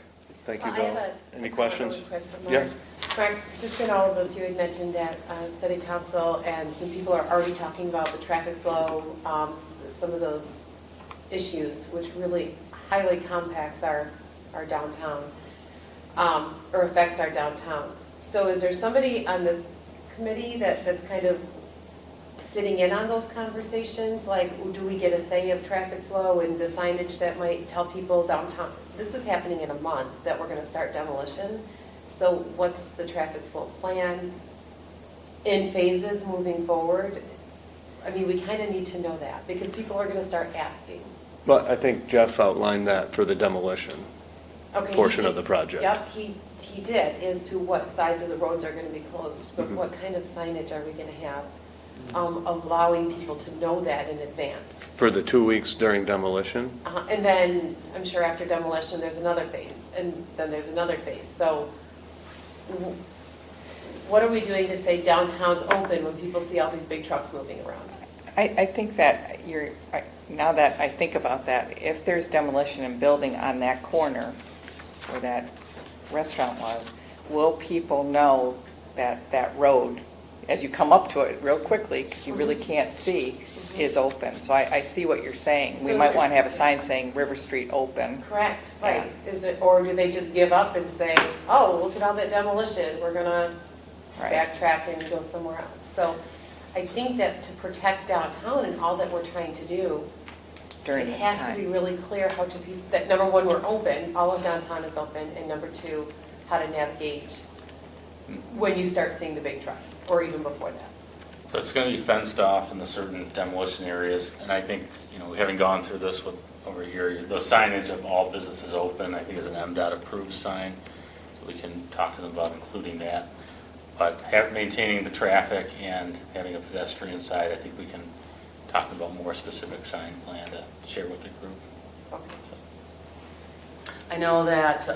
Thank you, I Bill. have Any a questions? really quick for Yeah. Mark. Mark, just in all of this, you had mentioned that city council and some people are already talking about the traffic flow, some of those issues, which really highly compacts our downtown, or affects our downtown. So is there somebody on this committee that's kind of sitting in on those conversations? Like, do we get a say of traffic flow and the signage that might tell people downtown? This is happening in a month that we're going to start demolition. So what's the traffic flow plan in phases moving forward? I mean, we kind of need to know that because people are going to start asking. Well, I think Jeff outlined that for the demolition Okay, he portion did- of the project. Yep, he did, as to what sides of the roads are going to be closed, but Mhm. what kind of signage are we going to have? Allowing people to know that in advance. For the 2 weeks during demolition? And then, I'm sure after demolition, there's another phase, and then there's another phase. So what are we doing to say downtown's open when people see all these big trucks moving around? I think that now that I think about that, if there's demolition and building on that corner where that restaurant was, will people know that that road, as you come up to it real quickly, because you really can't see, is open? So I see what you're saying. We So might is there- want to have a sign saying River Street open. Correct, right. Is it, or do they just give up and say, oh, look at all that demolition, we're gonna Right. backtrack and go somewhere else? So I think that to protect downtown and all that we're trying to do, During it this has to be time. really clear how to be, that number one, we're open, all of downtown is open, and number two, how to navigate when you start seeing the big trucks, or even before that. So it's going to be fenced off in the certain demolition areas, and I think, having gone through this with, over here, the signage of all businesses open, I think is an MDOT approved sign, so we can talk to them about including that. But maintaining the traffic and having a pedestrian side, I think we can talk about more specific sign plan to share with the group. Okay. I know that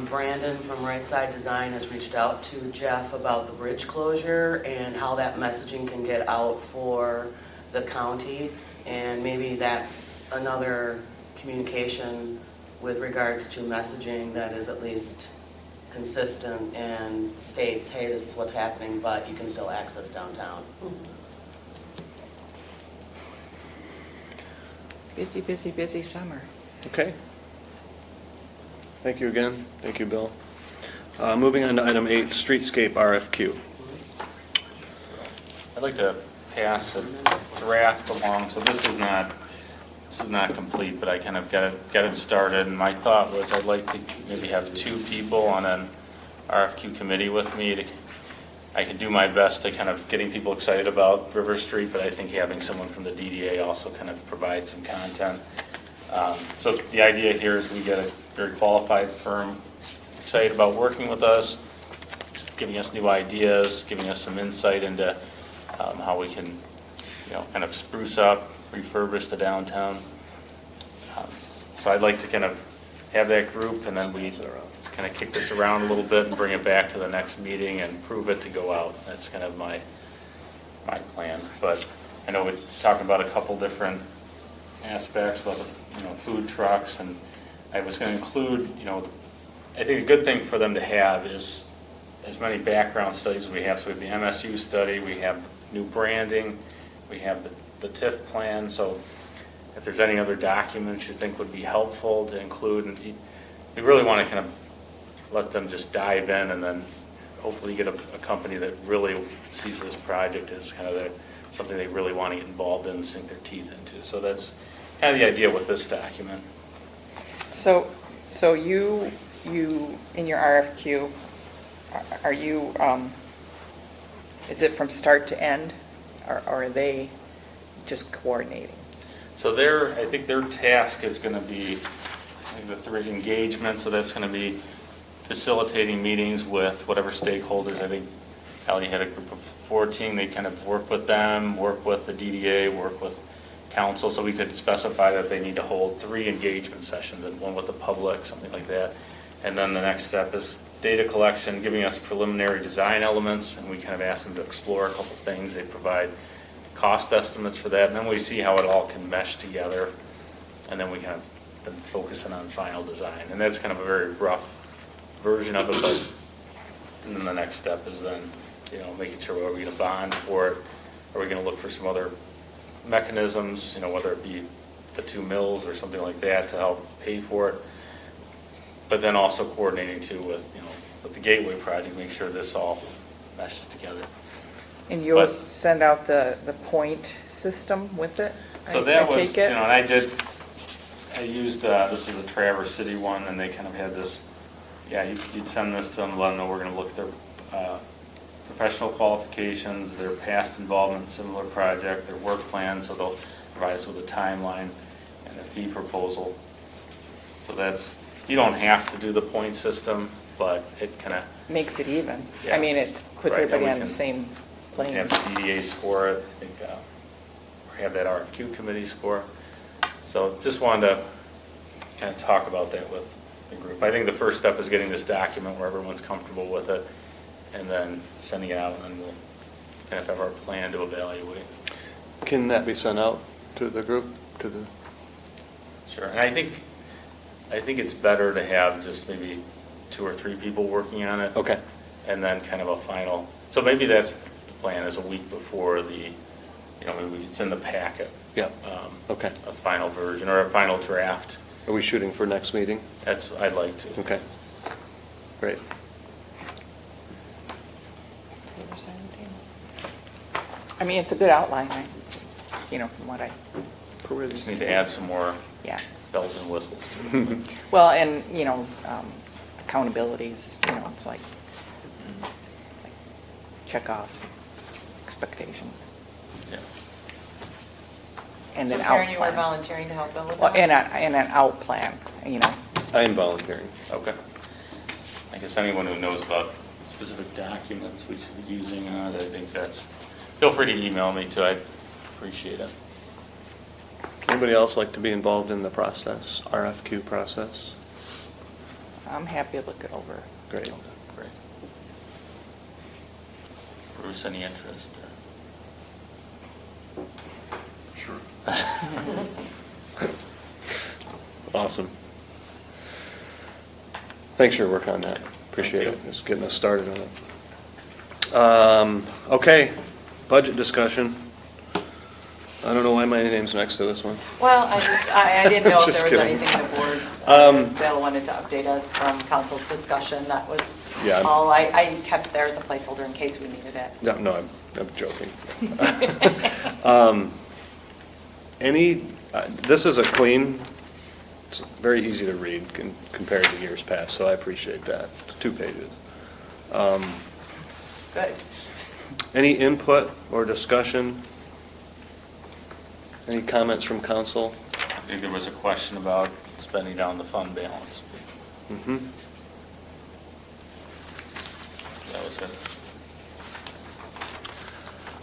Brandon from Right Side Design has reached out to Jeff about the bridge closure and how that messaging can get out for the county. And maybe that's another communication with regards to messaging that is at least consistent and states, hey, this is what's happening, but you can still access downtown. Busy, busy, busy summer. Okay. Thank you again. Thank you, Bill. Moving on to item 8, streetscape RFQ. I'd like to pass a draft along, so this is not complete, but I kind of got it started, and my thought was I'd like to maybe have 2 people on an RFQ committee with me. I can do my best to kind of getting people excited about River Street, but I think having someone from the DDA also kind of provide some content. So the idea here is we get a very qualified firm excited about working with us, giving us new ideas, giving us some insight into how we can, kind of spruce up, refurbish the downtown. So I'd like to kind of have that group, and then we kind of kick this around a little bit and bring it back to the next meeting and prove it to go out. That's kind of my plan. But I know we're talking about a couple different aspects about the food trucks, and I was going to include, I think a good thing for them to have is as many background studies as we have. So we have the MSU study, we have new branding, we have the the TIF plan, so if there's any other documents you think would be helpful to include, and we really want to kind of let them just dive in and then hopefully get a company that really sees this project as kind of something they really want to get involved in and sink their teeth into. So that's kind of the idea with this document. So you, in your RFQ, are you, is it from start to end, or are they just coordinating? So I think their task is going to be, I think the 3 engagements, so that's going to be facilitating meetings with whatever stakeholders. I think Ally had a group of 14, they kind of work with them, work with the DDA, work with council, so we could specify that they need to hold 3 engagement sessions, and 1 with the public, something like that. And then the next step is data collection, giving us preliminary design elements, and we kind of ask them to explore a couple things. They provide cost estimates for that, and then we see how it all can mesh together, and then we kind of then focus in on final design. And that's kind of a very rough version of it, but and then the next step is then, making sure, are we going to bond for it? Are we going to look for some other mechanisms, whether it be the 2 mills or something like that to help pay for it? But then also coordinating too with the Gateway project, make sure this all meshes together. And you'll But- send out the point system with it? So I that was, take it? and I used, this is a Traverse City one, and they kind of had this, you'd send this to them, let them know we're going to look at their professional qualifications, their past involvement in similar project, their work plan, so they'll provide us with a timeline and a fee proposal. So you don't have to do the point system, but it kind of, Makes it even. I Yeah. mean, it puts Right, and everybody we on the can- same plane. have the DDA score it, I think, or have that RFQ committee score. So just wanted to kind of talk about that with the group. I think the first step is getting this document where everyone's comfortable with it, and then sending it out, and then we'll kind of have our plan to evaluate. Can that be sent out to the group, Sure, and I think it's better to have just maybe 2 or 3 people working on it. Okay. And then kind of a final, so maybe that's the plan, is a week before maybe it's in the packet. Yeah, okay. A final version or a final draft. Are we shooting for next meeting? I'd like to. Okay, great. I mean, it's a good outline, right? From what I We just need to add some more yeah. bells and whistles to it. Well, and, accountabilities, it's like check-offs, expectation, Yeah. and So then out Karen, you were plan. volunteering to help Bill with Well, that? and an out plan, I am volunteering. Okay. I guess anyone who knows about specific documents we should be using on it, I think feel free to email me too, I'd appreciate it. Anybody else like to be involved in the process, RFQ process? I'm happy to look it over. Great. Great. Bruce, any interest? Sure. Awesome. Thanks for your work on that. Appreciate Thank it. you. It's getting us started on it. Okay, budget discussion. I don't know why my name's next to this one. Well, I didn't know if Just there was kidding. anything the board, Bill wanted to update us from council discussion. That was Yeah. all. I kept there as a placeholder in case we needed it. No, I'm joking. This is a clean, it's very easy to read compared to years past, so I appreciate that. It's 2 pages. Good. Any input or discussion? Any comments from council? I think there was a question about spending down the fund balance. Mm-hmm. That was it.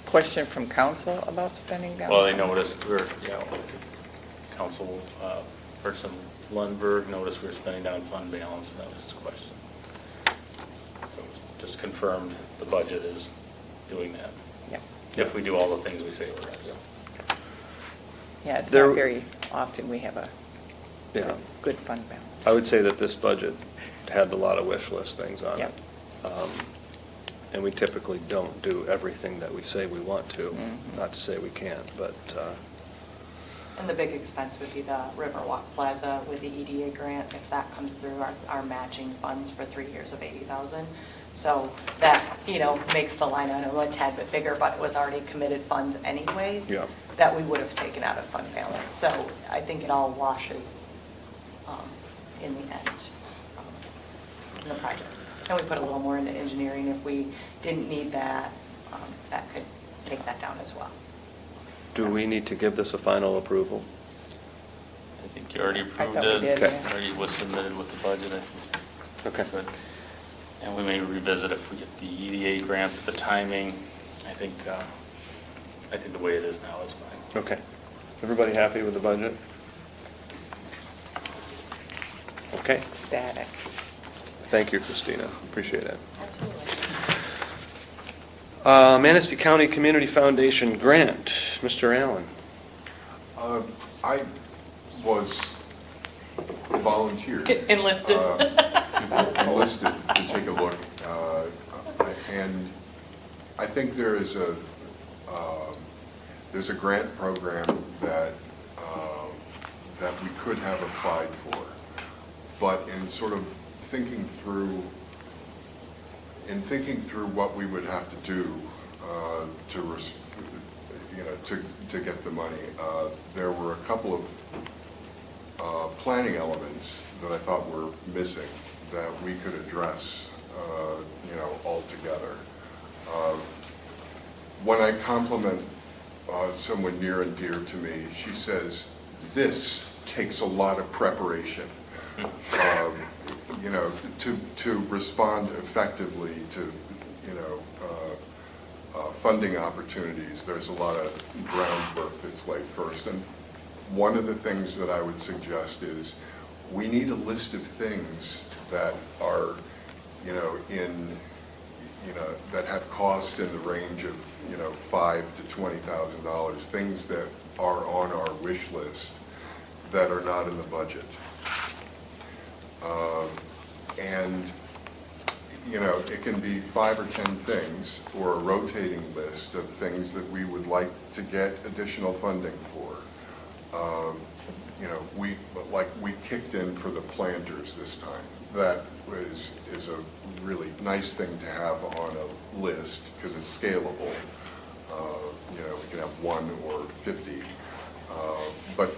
Question from council about spending down? Well, they noticed council person Lundberg noticed we were spending down fund balance, and that was his question. So it was just confirmed the budget is doing that, Yeah. if we do all the things we say we're going to do. Yeah, it's There- not very often we have a Yeah. good fund balance. I would say that this budget had a lot of wish list things on it. Yep. And we typically don't do everything that we say we want to. Mhm. Not to say we can't, but, And the big expense would be the Riverwalk Plaza with the EDA grant. If that comes through, our matching funds for 3 years of 80,000. So that, makes the line item a tad bit bigger, but it was already committed funds anyways. Yeah. That we would have taken out of fund balance. So I think it all washes in the end, in the projects. And we put a little more into engineering. If we didn't need that, that could take that down as well. do we need to give this a final approval? I think you already approved thought we it. did, yeah. Already was submitted with the budget, I think. Okay. Good. And we may revisit if we get the EDA grant, the timing. I think the way it is now is fine. Okay. Everybody happy with the budget? Okay. Static. Thank you, Christina. Appreciate it. Absolutely. Manistee County Community Foundation grant, Mr. Allen. I was volunteered. Enlisted. Enlisted to take a look. And I think there's a grant program that we could have applied for. But in sort of thinking through what we would have to do to get the money, there were a couple of planning elements that I thought were missing that we could address, altogether. When I compliment someone near and dear to me, she says, "This takes a lot of preparation." To respond effectively to, funding opportunities, there's a lot of groundwork that's laid first. And one of the things that I would suggest is we need a list of things that are, that have costs in the range of, $5,000 to $20,000, things that are on our wish list that are not in the budget. And, it can be 5 or 10 things, or a rotating list of things that we would like to get additional funding for. We kicked in for the planters this time. That is a really nice thing to have on a list, because it's scalable. We can have 1 or 50. But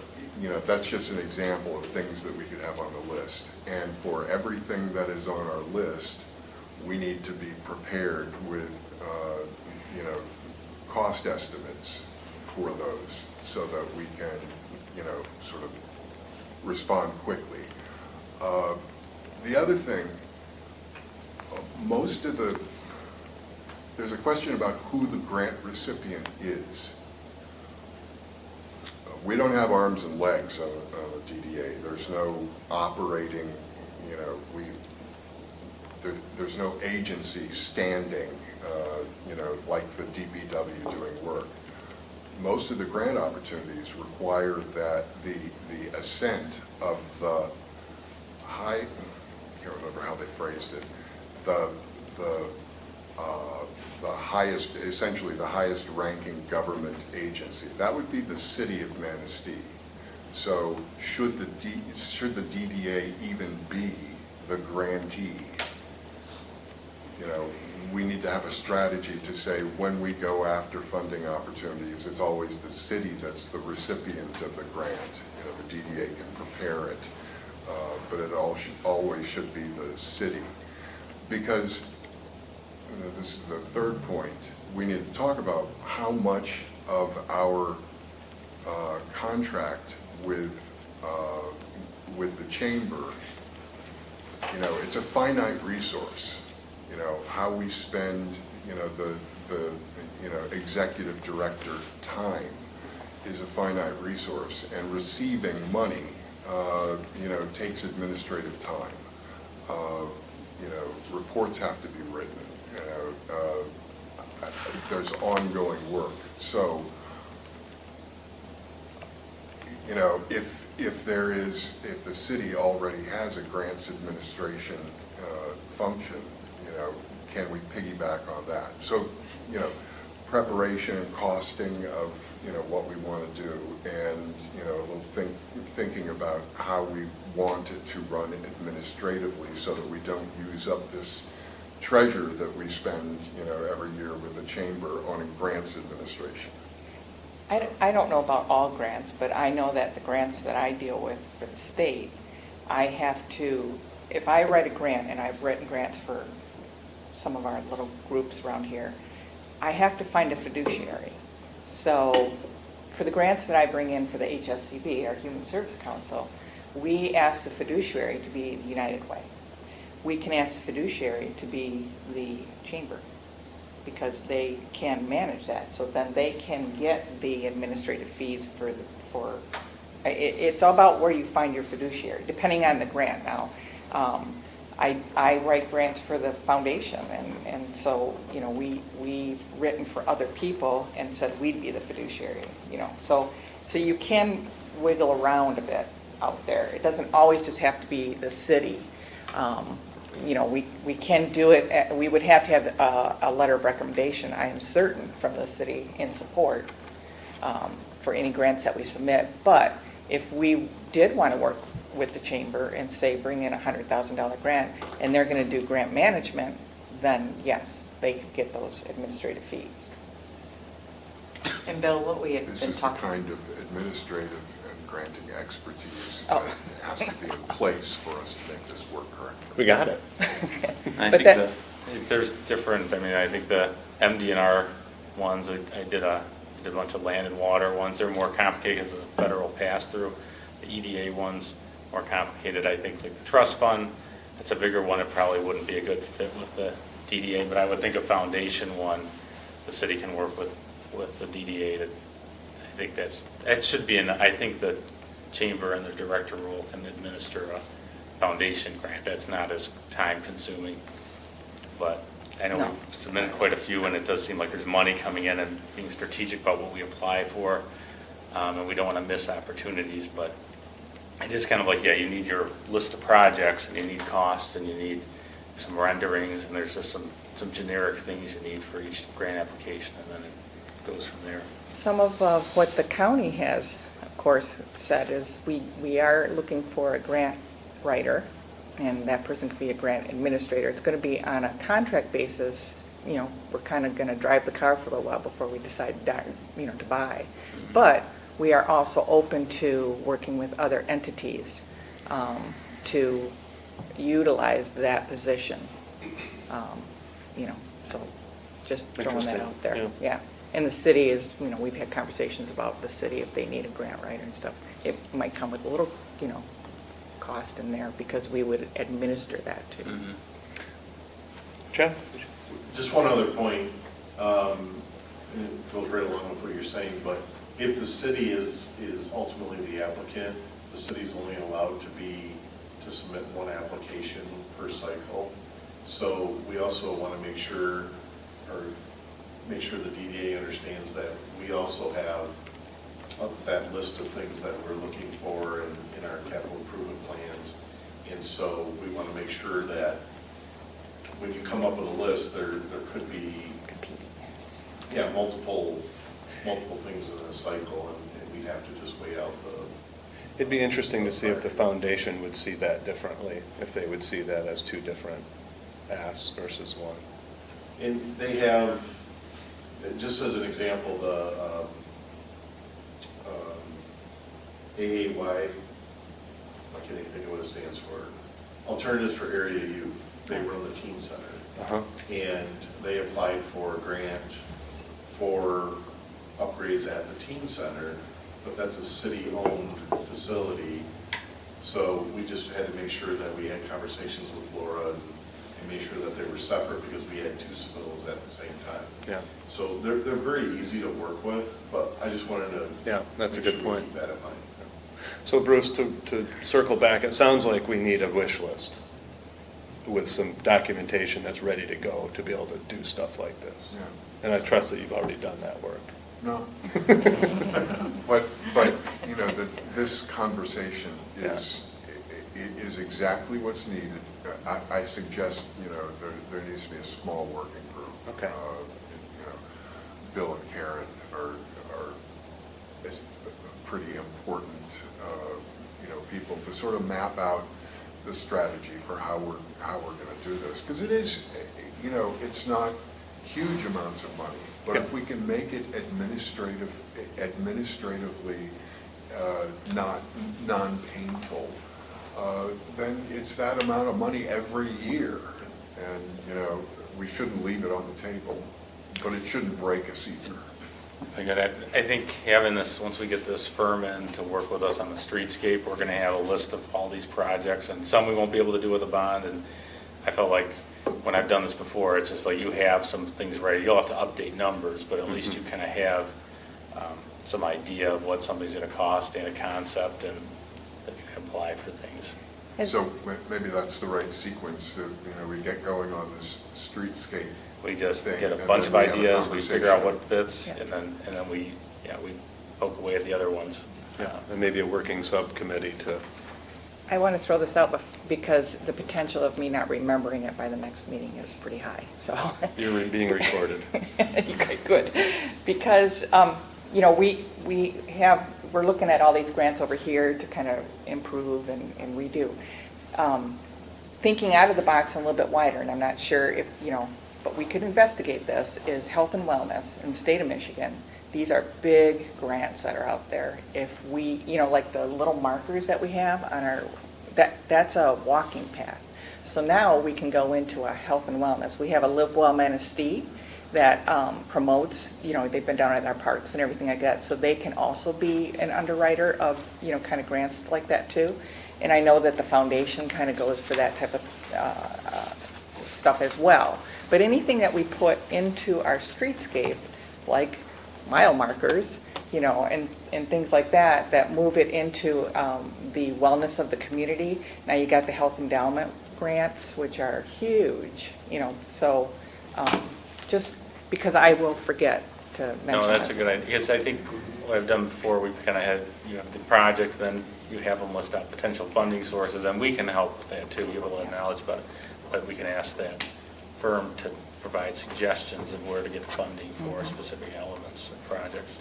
that's just an example of things that we could have on the list. And for everything that is on our list, we need to be prepared with, cost estimates for those so that we can, sort of respond quickly. The other thing, there's a question about who the grant recipient is. We don't have arms and legs on the DDA. There's no operating, there's no agency standing, like the DPW doing work. Most of the grant opportunities require that the assent of the I can't remember how they phrased it, the highest, essentially the highest ranking government agency. That would be the city of Manistee. So should the DDA even be the grantee? We need to have a strategy to say when we go after funding opportunities, it's always the city that's the recipient of the grant. The DDA can prepare it, but it always should be the city. Because this is the third point, we need to talk about how much of our contract with the chamber, it's a finite resource. How we spend, the executive director time is a finite resource, and receiving money, takes administrative time. Reports have to be written. There's ongoing work. So, if the city already has a grants administration function, can we piggyback on that? So, you know, preparation and costing of, you know, what we want to do, and, you know, a little thinking about how we want it to run administratively so that we don't use up this treasure that we spend, you know, every year with the chamber on grants administration. I don't know about all grants, but I know that the grants that I deal with for the state, I have to, if I write a grant, and I've written grants for some of our little groups around here, I have to find a fiduciary. So for the grants that I bring in for the HSCB, our Human Service Council, we ask the fiduciary to be the United Way. We can ask the fiduciary to be the chamber, because they can manage that. So then they can get the administrative fees it's all about where you find your fiduciary, depending on the grant now. I write grants for the foundation, and so, you know, we've written for other people and said we'd be the fiduciary, you know. So you can wiggle around a bit out there. It doesn't always just have to be the city. You know, we can do it, we would have to have a letter of recommendation, I am certain, from the city in support for any grants that we submit. But if we did want to work with the chamber and say, bring in a $100,000 grant, and they're going to do grant management, then yes, they could get those administrative fees. And Bill, what we had This been is the talking. kind of administrative and granting expertise Oh. that has to be in place for us to make this work correctly. We got it. I But think that- there's different, I mean, I think the MDNR ones, I did a bunch of land and water ones, they're more complicated as a federal pass-through. The EDA ones, more complicated. I think like the trust fund, it's a bigger one, it probably wouldn't be a good fit with the DDA, but I would think a foundation one, the city can work with the DDA to, I think that should be I think the chamber and the director role can administer a foundation grant. That's not as time consuming. But I know No. we've submitted quite a few, and it does seem like there's money coming in, and being strategic about what we apply for, and we don't want to miss opportunities, but it is kind of like, yeah, you need your list of projects, and you need costs, and you need some renderings, and there's just some generic things you need for each grant application, and then it goes from there. Some of what the county has, of course, said is we are looking for a grant writer, and that person could be a grant administrator. It's going to be on a contract basis. You know, we're kind of going to drive the car for a little while before we decide, you know, to buy. But we are also open to working with other entities to utilize that position. You know, so just throwing that Interesting, out there. yeah. Yeah. And the city is, you know, we've had conversations about the city, if they need a grant writer and stuff. It might come with a little, you know, cost in there because we would administer that too. Jeff? Just one other point, and it goes right along with what you're saying, but if the city is ultimately the applicant, the city's only allowed to submit one application per cycle. So we also want to make sure the DDA understands that we also have that list of things that we're looking for in our capital improvement plans. And so we want to make sure that when you come up with a list, there could be, yeah, multiple things in a cycle, and we'd have to just weigh out It'd be interesting to see if the foundation would see that differently, if they would see that as two different asks versus one. And they have, just as an example, the AAY, I can't even think of what it stands for, Alternatives for Area Youth. They run the teen center. Uh-huh. And they applied for a grant for upgrades at the teen center, but that's a city-owned facility. So we just had to make sure that we had conversations with Laura and make sure that they were separate because we had two submittals at the same time. Yeah. So they're very easy to work with, but I just wanted to. Yeah, that's a make good sure we point. keep that in mind. So Bruce, to circle back, it sounds like we need a wish list with some documentation that's ready to go to be able to do stuff like this. Yeah. And I trust that you've already done that work. No. But, you know, this conversation is, is exactly what's needed. I suggest, there needs to be a small working group. Okay. Bill and Karen are pretty important, people to sort of map out the strategy for how we're going to do this. Because it is, it's not huge amounts of money, but if we can make it administratively not non-painful, then it's that amount of money every year. And, we shouldn't leave it on the table, but it shouldn't break us either. I think having this, once we get this firm in to work with us on the streetscape, we're going to have a list of all these projects, and some we won't be able to do with a bond. And I felt like when I've done this before, it's just like you have some things ready. You'll have to update numbers, but at least you kind of have some idea of what something's going to cost and a concept, and that you can apply for things. So maybe that's the right sequence, that, we get going on this streetscape. We just thing, get a and bunch then of we have a ideas, we figure out what conversation. fits, and then we poke away at the other ones. Yeah, and maybe a working subcommittee to, I want to throw this out because the potential of me not remembering it by the next meeting is pretty high, so. you're being recorded. Okay, good. Because, we're looking at all these grants over here to kind of improve and redo. Thinking out of the box a little bit wider, and I'm not sure if, but we could investigate this, is health and wellness in the state of Michigan. These are big grants that are out there. If we, like the little markers that we have on that's a walking path. So now we can go into a health and wellness. We have a Live Well Manistee that promotes, they've been down at our parks and everything like that. So they can also be an underwriter of, kind of grants like that too. And I know that the foundation kind of goes for that type of stuff as well. But anything that we put into our streetscape, like mile markers, and things like that, that move it into the wellness of the community. Now you got the health endowment grants, which are huge, so just because I will forget to mention No, that's a this. good idea, because I think what I've done before, we've kind of had, you have the project, then you have them list out potential funding sources, and we can help with that too, we have a lot of knowledge, but we can ask that firm to provide suggestions of where to get funding for specific elements of projects.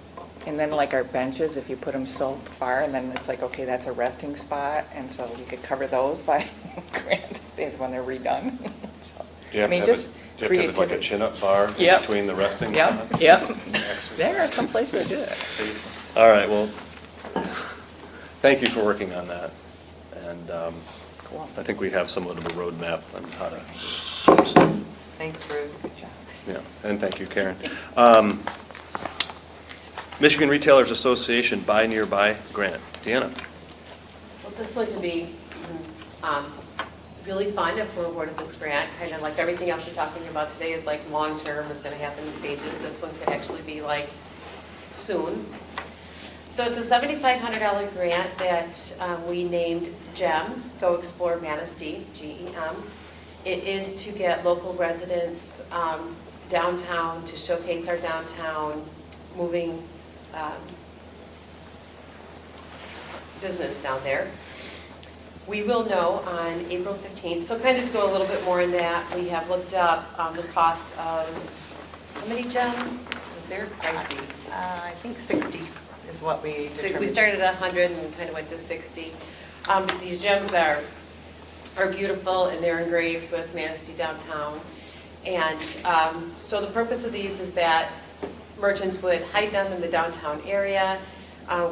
And then like our benches, if you put them so far, and then it's like, okay, that's a resting spot, and so you could cover those by grant things when they're redone. So, Do you have I mean, to have just do you have to have like a creativity. chin-up bar Yep. between the resting Yep, spots? yep. Exercise. There are some places that do it. All right, well, thank you for working on that. And Cool. I think we have somewhat of a roadmap on how to proceed. Thanks, Bruce. Good job. Yeah, and thank you, Karen. Michigan Retailers Association Buy Nearby Grant. Deanna? So this one could be really fun if we're awarded this grant, kind of like everything else we're talking about today is like long-term, is going to happen in stages. This one could actually be like soon. So it's a $7,500 grant that we named GEM, Go Explore Manistee, GEM. It is to get local residents downtown, to showcase our downtown, moving business down there. We will know on April 15th. So kind of to go a little bit more in that, we have looked up the cost of, how many gems? Because they're pricey. I think 60 is what we So determined. we started at 100 and kind of went to 60. But these gems are beautiful, and they're engraved with Manistee downtown. And so the purpose of these is that merchants would hide them in the downtown area.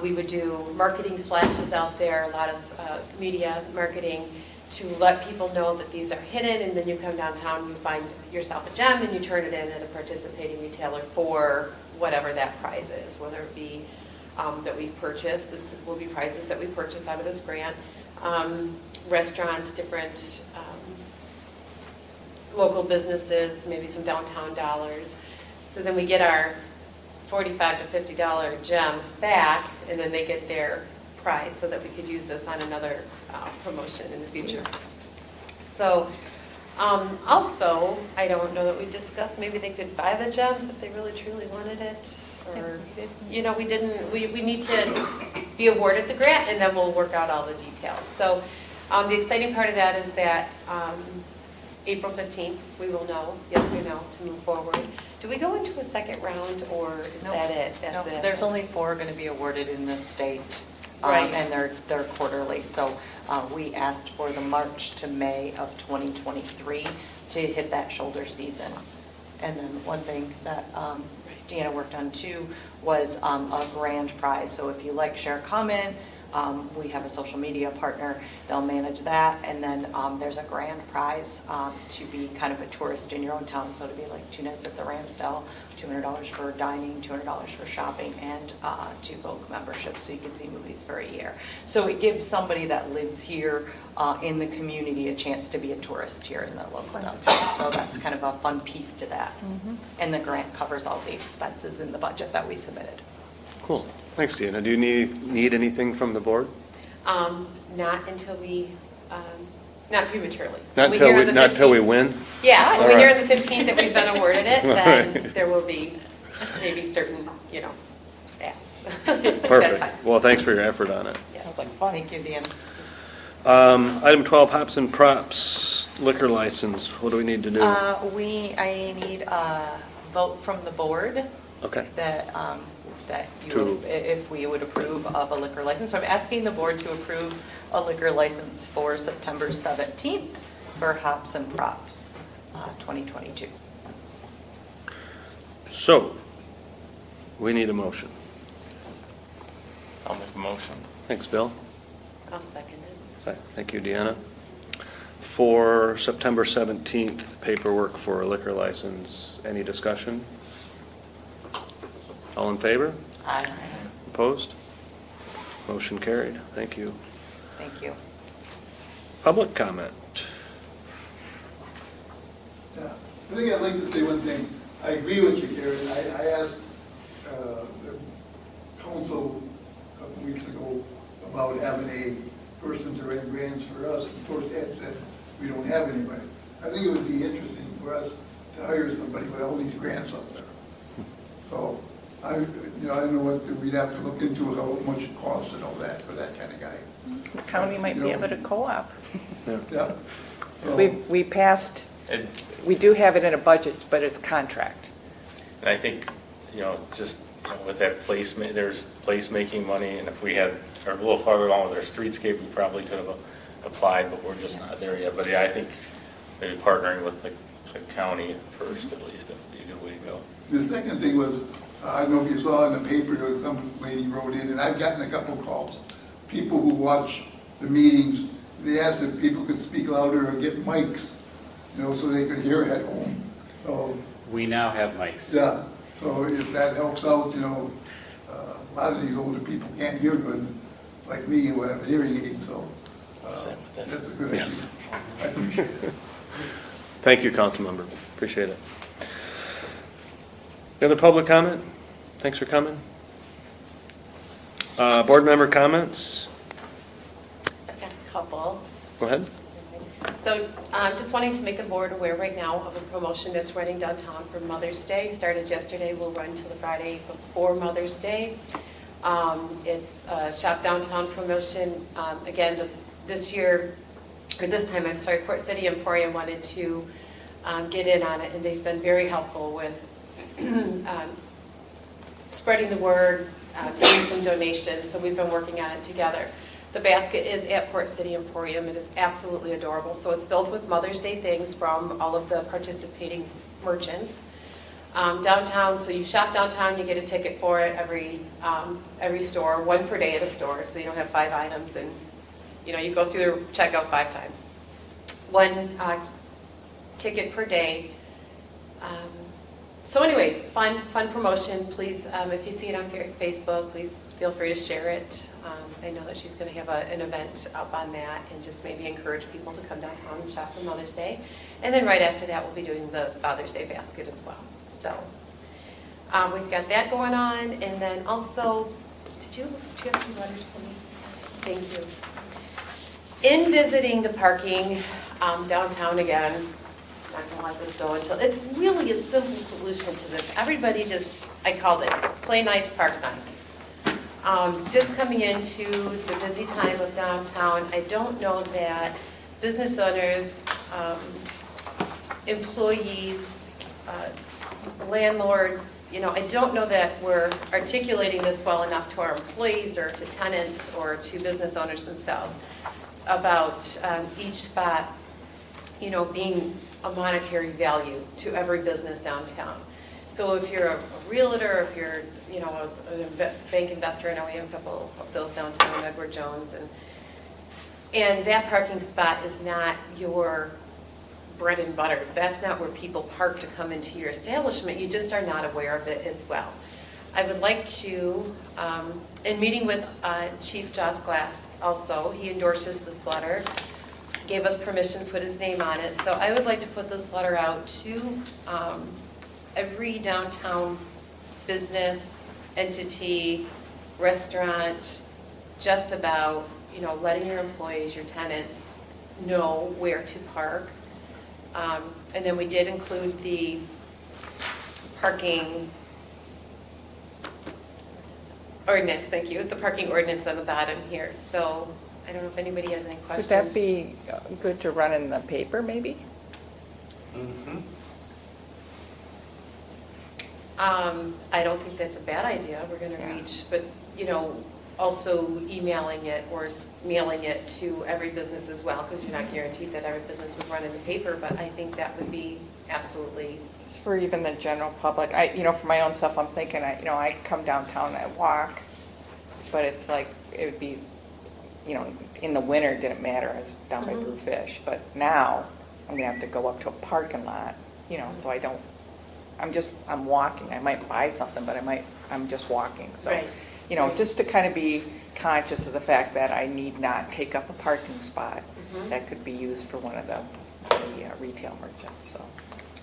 We would do marketing splashes out there, a lot of media marketing to let people know that these are hidden, and then you come downtown, you find yourself a gem, and you turn it in at a participating retailer for whatever that prize is, whether it be that we've purchased. It will be prizes that we purchase out of this grant. Restaurants, different local businesses, maybe some downtown dollars. So then we get our $45 to $50 gem back, and then they get their prize so that we could use this on another promotion in the future. So also, I don't know that we discussed, maybe they could buy the gems if they really truly wanted it, or, we need to be awarded the grant, and then we'll work out all the details. So The exciting part of that is that April 15th, we will know, yes or no, to move forward. Do we go into a second round, or is Nope. that it? That's No, it? there's only 4 going to be awarded in this state. Right. And they're quarterly. So we asked for the March to May of 2023 to hit that shoulder season. And then one thing that Deanna worked on too was a grand prize. So if you like, share, comment, we have a social media partner, they'll manage that. And then there's a grand prize to be kind of a tourist in your own town. So to be like 2 nights at the Ramsdale, $200 for dining, $200 for shopping, and 2 Vogue memberships, so you can see movies for a year. So it gives somebody that lives here in the community a chance to be a tourist here in the local downtown. So that's kind of a fun piece to that. And the grant covers all the expenses in the budget that we submitted. Cool. Thanks, Deanna. Do you need anything from the board? Not until we, not prematurely. Not When we hear on the until we 15th win? Yeah, when All we hear right. on the 15th that we've been awarded it, All then right. there will be maybe certain, asks. at that time. Perfect. Well, thanks for your effort on it. Sounds like fun. Thank you, Deanna. Item 12, Hops and Props liquor license. What do we need to do? I need a vote from the board Okay. that you, To- if we would approve of a liquor license. So I'm asking the board to approve a liquor license for September 17th for Hops and Props 2022. So, we need a motion. I'll make a motion. Thanks, Bill. I'll second it. Thank you, Deanna. For September 17th, paperwork for a liquor license. Any discussion? All in favor? Aye. Opposed? Motion carried. Thank you. Thank you. Public comment. Yeah, I think I'd like to say one thing. I agree with you, Karen. I asked the council a couple weeks ago about having a person to write grants for us. Of course, Ed said we don't have anybody. I think it would be interesting for us to hire somebody with all these grants up there. So, I don't know what, we'd have to look into how much it costs and all that for that kind of guy. The county might be able to co-op. Yeah. So- We passed, And we do have it in a budget, but it's contract. and I think, it's just with that there's placemaking money, and if we had, or a little farther along with our streetscape, we probably could have applied, but we're just not there yet. But yeah, I think maybe partnering with the county first, at least, would be a good way to go. The second thing was, I don't know if you saw in the paper, there was some lady wrote in, and I've gotten a couple calls. People who watch the meetings, they asked if people could speak louder or get mics, so they could hear at home. So, We now have mics. yeah, so if that helps out, a lot of these older people can't hear good, like me, who have hearing aids, so Same with that. that's a good idea. Yes. I appreciate it. Thank you, Councilmember. Appreciate it. Any other public comment? Thanks for coming. Board member comments? I've got a couple. Go ahead. So just wanting to make the board aware right now of a promotion that's running downtown for Mother's Day. Started yesterday, will run till the Friday before Mother's Day. It's a Shop Downtown promotion. Again, this year, or this time, I'm sorry, Port City Emporium wanted to get in on it, and they've been very helpful with spreading the word, getting some donations, so we've been working on it together. The basket is at Port City Emporium. It is absolutely adorable. So it's filled with Mother's Day things from all of the participating merchants. Downtown, so you shop downtown, you get a ticket for it every store, 1 per day at a store, so you don't have 5 items, and you go through the checkout 5 times. 1 ticket per day. So anyways, fun promotion. Please, if you see it on Facebook, please feel free to share it. I know that she's going to have an event up on that, and just maybe encourage people to come downtown and shop for Mother's Day. And then right after that, we'll be doing the Father's Day basket as well. So we've got that going on. And then also, do you have some letters for me? Yes, thank you. In visiting the parking downtown again, I'm not gonna let this go until, it's really a simple solution to this. Everybody just, I called it, play nice, park nice. Just coming into the busy time of downtown, I don't know that business owners, employees, landlords, I don't know that we're articulating this well enough to our employees or to tenants or to business owners themselves about each spot, being a monetary value to every business downtown. So if you're a realtor, if you're, a bank investor, I know we have a couple of those downtown, Edward Jones, and that parking spot is not your bread and butter. That's not where people park to come into your establishment. You just are not aware of it as well. I would like to, in meeting with Chief Joss Glass also, he endorses this letter, gave us permission to put his name on it. So I would like to put this letter out to every downtown business, entity, restaurant, just about, letting your employees, your tenants know where to park. And then we did include the parking ordinance, thank you, the parking ordinance on the bottom here. So I don't know if anybody has any questions. Would that be good to run in the paper, maybe? Mm-hmm. I don't think that's a bad idea. We're going to Yeah. reach, but, also emailing it or mailing it to every business as well, because you're not guaranteed that every business would run in the paper, but I think that would be absolutely, Just for even the general public, for my own stuff, I'm thinking, I come downtown, I walk, but it's like, it would be, in the winter, it didn't matter, I was down by Blue Fish, but now, I'm gonna have to go up to a parking lot, so I don't, I'm walking, I might buy something, but I'm just walking, so. Right. Just to kind of be conscious of the fact that I need not take up a parking spot that could be used for one of the retail merchants, so.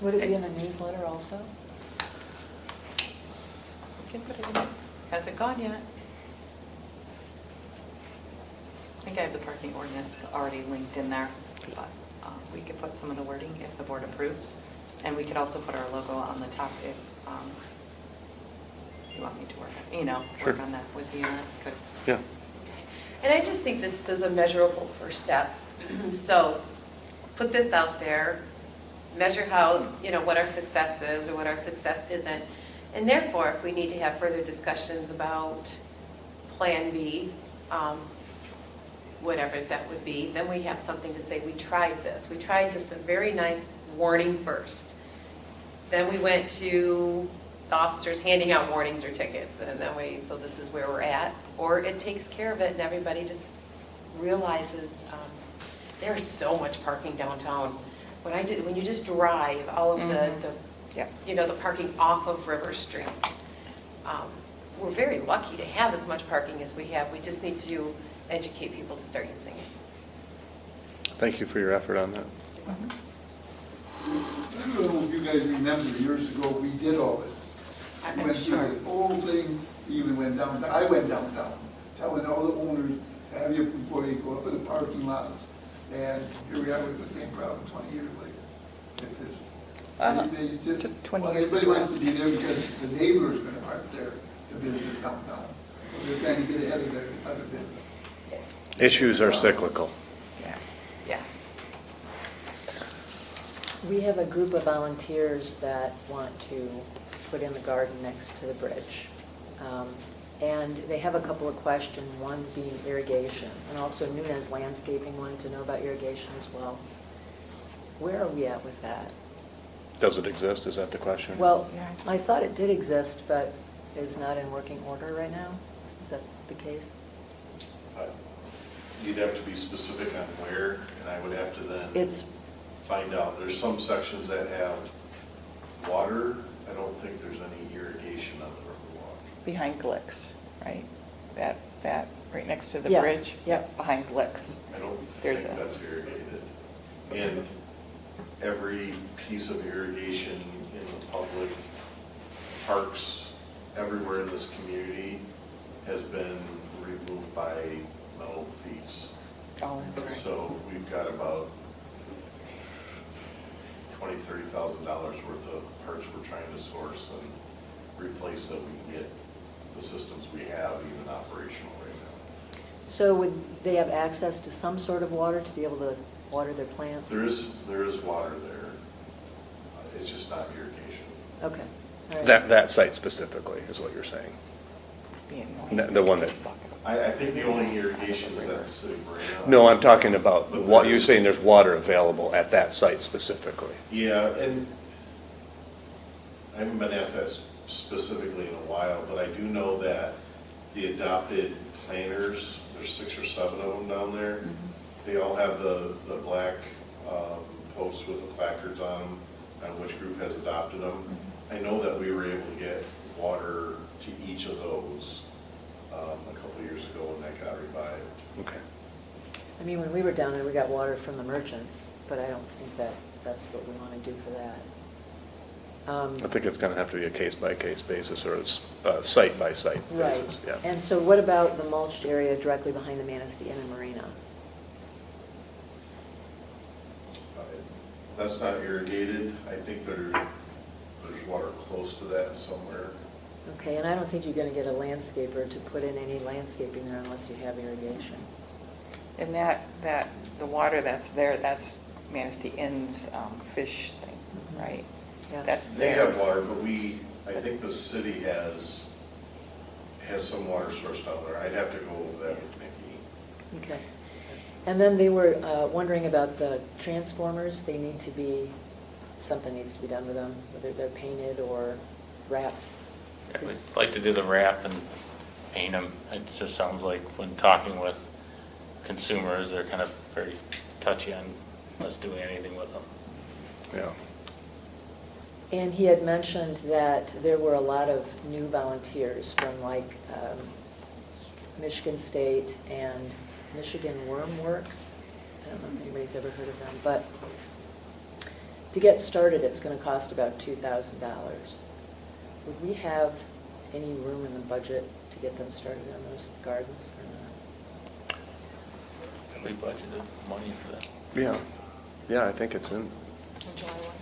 Would it be in the newsletter also? We can put it in there. Hasn't gone yet. I think I have the parking ordinance already linked in there, but we could put some of the wording if the board approves. And we could also put our logo on the top if you want me to work Sure. on that with you. Could. Yeah. and I just think this is a measurable first step. So put this out there, measure how, what our success is or what our success isn't. And therefore, if we need to have further discussions about Plan B, whatever that would be, then we have something to say, we tried this. We tried just a very nice warning first. Then we went to the officers handing out warnings or tickets, and then so this is where we're at. Or it takes care of it and everybody just realizes there's so much parking downtown. When you just drive, all of the parking off of River Street, we're very lucky to have as much parking as we have. We just need to educate people to start using it. Thank you for your effort on that. I don't know if you guys remember, years ago, we did all this. We went through the whole thing, even went downtown. I went downtown, telling all the owners, have your employees go up to the parking lots, and here we are with the same problem 20 years later. It's just, they just, took 20 well, years to everybody do wants to be there because the neighbor is gonna park there, the business downtown. So they're trying to get ahead of the other business. Issues are cyclical. Yeah. We have a group of volunteers that want to put in the garden next to the bridge. And they have a couple of questions, one being irrigation, and also Nunez Landscaping wanted to know about irrigation as well. Where are we at with that? Does it exist? Is that the question? Well, Yeah. I thought it did exist, but is not in working order right now? Is that the case? You'd have to be specific on where, and I would have to then It's, find out. There's some sections that have water. I don't think there's any irrigation on the Riverwalk. Behind Glicks, right? That, right next to the Yeah, bridge? yep. Behind Glicks. I don't There's think a- that's irrigated. And every piece of irrigation in the public parks everywhere in this community has been removed by metal thieves. Oh, that's right. So we've got about $20,000-$30,000 worth of parts we're trying to source and replace so we can get the systems we have even operational right now. So would they have access to some sort of water to be able to water their plants? There is water there. It's just not irrigation. Okay, all right. That site specifically is what you're saying? The one that, I think the only irrigation is at the city marina. no, I'm talking about, what you're saying there's water available at that site specifically. Yeah, and I haven't been asked that specifically in a while, but I do know that the adopted planters, there's 6 or 7 of them down there. They all have the black posts with the placards on them, on which group has adopted them. I know that we were able to get water to each of those a couple years ago when that got revived. Okay. I mean, when we were down there, we got water from the merchants, but I don't think that that's what we want to do for that. I think it's going to have to be a case-by-case basis or a site-by-site Right. basis, yeah. And so what about the mulched area directly behind the Manistee Inn and Marina? That's not irrigated. I think there's water close to that somewhere. Okay, and I don't think you're going to get a landscaper to put in any landscaping there unless you have irrigation. And the water that's there, that's Manistee Inn's fish thing, right? Yeah. That's They have theirs. water, but I think the city has some water source down there. I'd have to go over that with Nikki. Okay. And then they were wondering about the transformers. They need to be, something needs to be done with them, whether they're painted or wrapped. Yeah, we'd like to do the wrap and paint them. It just sounds like when talking with consumers, they're kind of very touchy on us doing anything with them. Yeah. And he had mentioned that there were a lot of new volunteers from like Michigan State and Michigan Wormworks. I don't know if anybody's ever heard of them, but to get started, it's going to cost about $2,000. Would we have any room in the budget to get them started on those gardens or not? And we budgeted money for that. Yeah. Yeah, I think it's in. On July 1.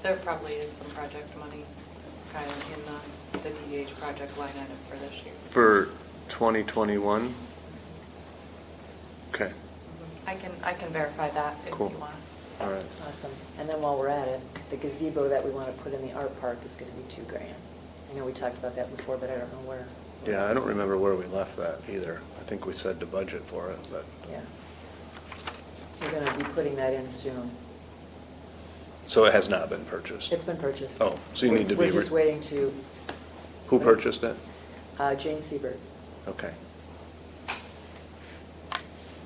There probably is some project money kind of in the DDA project line item for this year. For 2021? Okay, I can verify that if you Cool. want. all right. Awesome. And then while we're at it, the gazebo that we want to put in the art park is going to be $2,000. I know we talked about that before, but I don't know where. Yeah, I don't remember where we left that either. I think we said to budget for it, but, Yeah. We're going to be putting that in soon. so it has not been purchased? It's been purchased. Oh, so you need to be We're just waiting to, Who purchased it? Jane Siebert. Okay.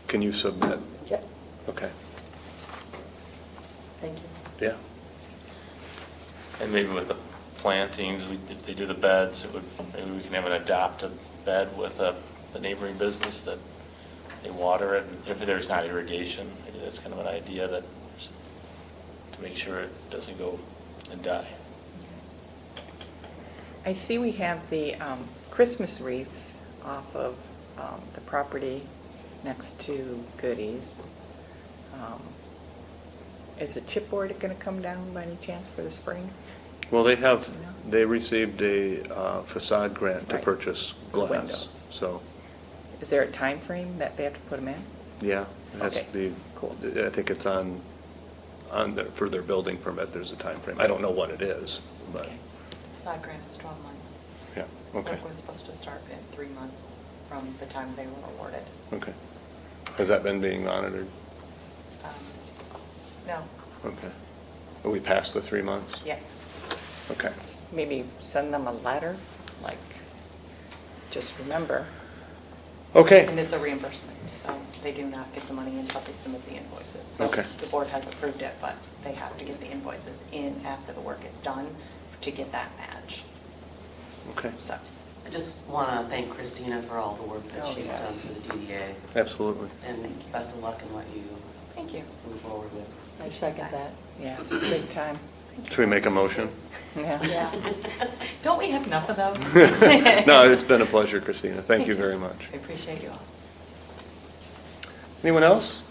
Can you submit? Yep, Okay, thank you. yeah. And maybe with the plantings, if they do the beds, maybe we can have an adopted bed with the neighboring business that they water it. If there's not irrigation, maybe that's kind of an idea that, to make sure it doesn't go and die. I see we have the Christmas wreaths off of the property next to Goody's. Is a chipboard going to come down by any chance for the spring? Well, they received a facade grant to Right. purchase glass. Windows. So, Is there a time frame that they have to put them in? yeah, it has to Okay, be, cool. I think it's for their building permit, there's a time frame. I don't know what it is, but, Okay. Facade grant is 12 months. yeah, okay, Work was supposed to start in 3 months from the time they were awarded. okay. Has that been being monitored? No, Okay. Are we past the 3 months? yes. Okay. Maybe send them a letter, like, just remember. Okay. And it's a reimbursement, so they do not get the money until they submit the invoices. So Okay. the board has approved it, but they have to get the invoices in after the work is done to get that match. Okay, So, I just want to thank Christina for all the work that Oh, she's done yes. for the DDA. absolutely. And best of luck in what you thank you. move forward with. I second that. Yeah, it's a big time. Should we make a motion? Yeah. Don't we have enough of those? No, it's been a pleasure, Christina. Thank you very much. I appreciate you all. Anyone else?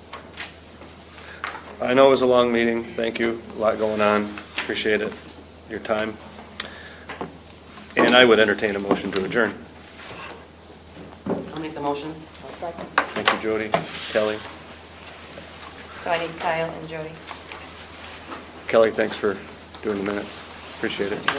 I know it was a long meeting. Thank you. A lot going on. Appreciate it, your time. And I would entertain a motion to adjourn. I'll make the motion. I'll second. Thank you, Jody. Kelly? So I need Kyle and Jody. Kelly, thanks for doing the minutes. Appreciate it.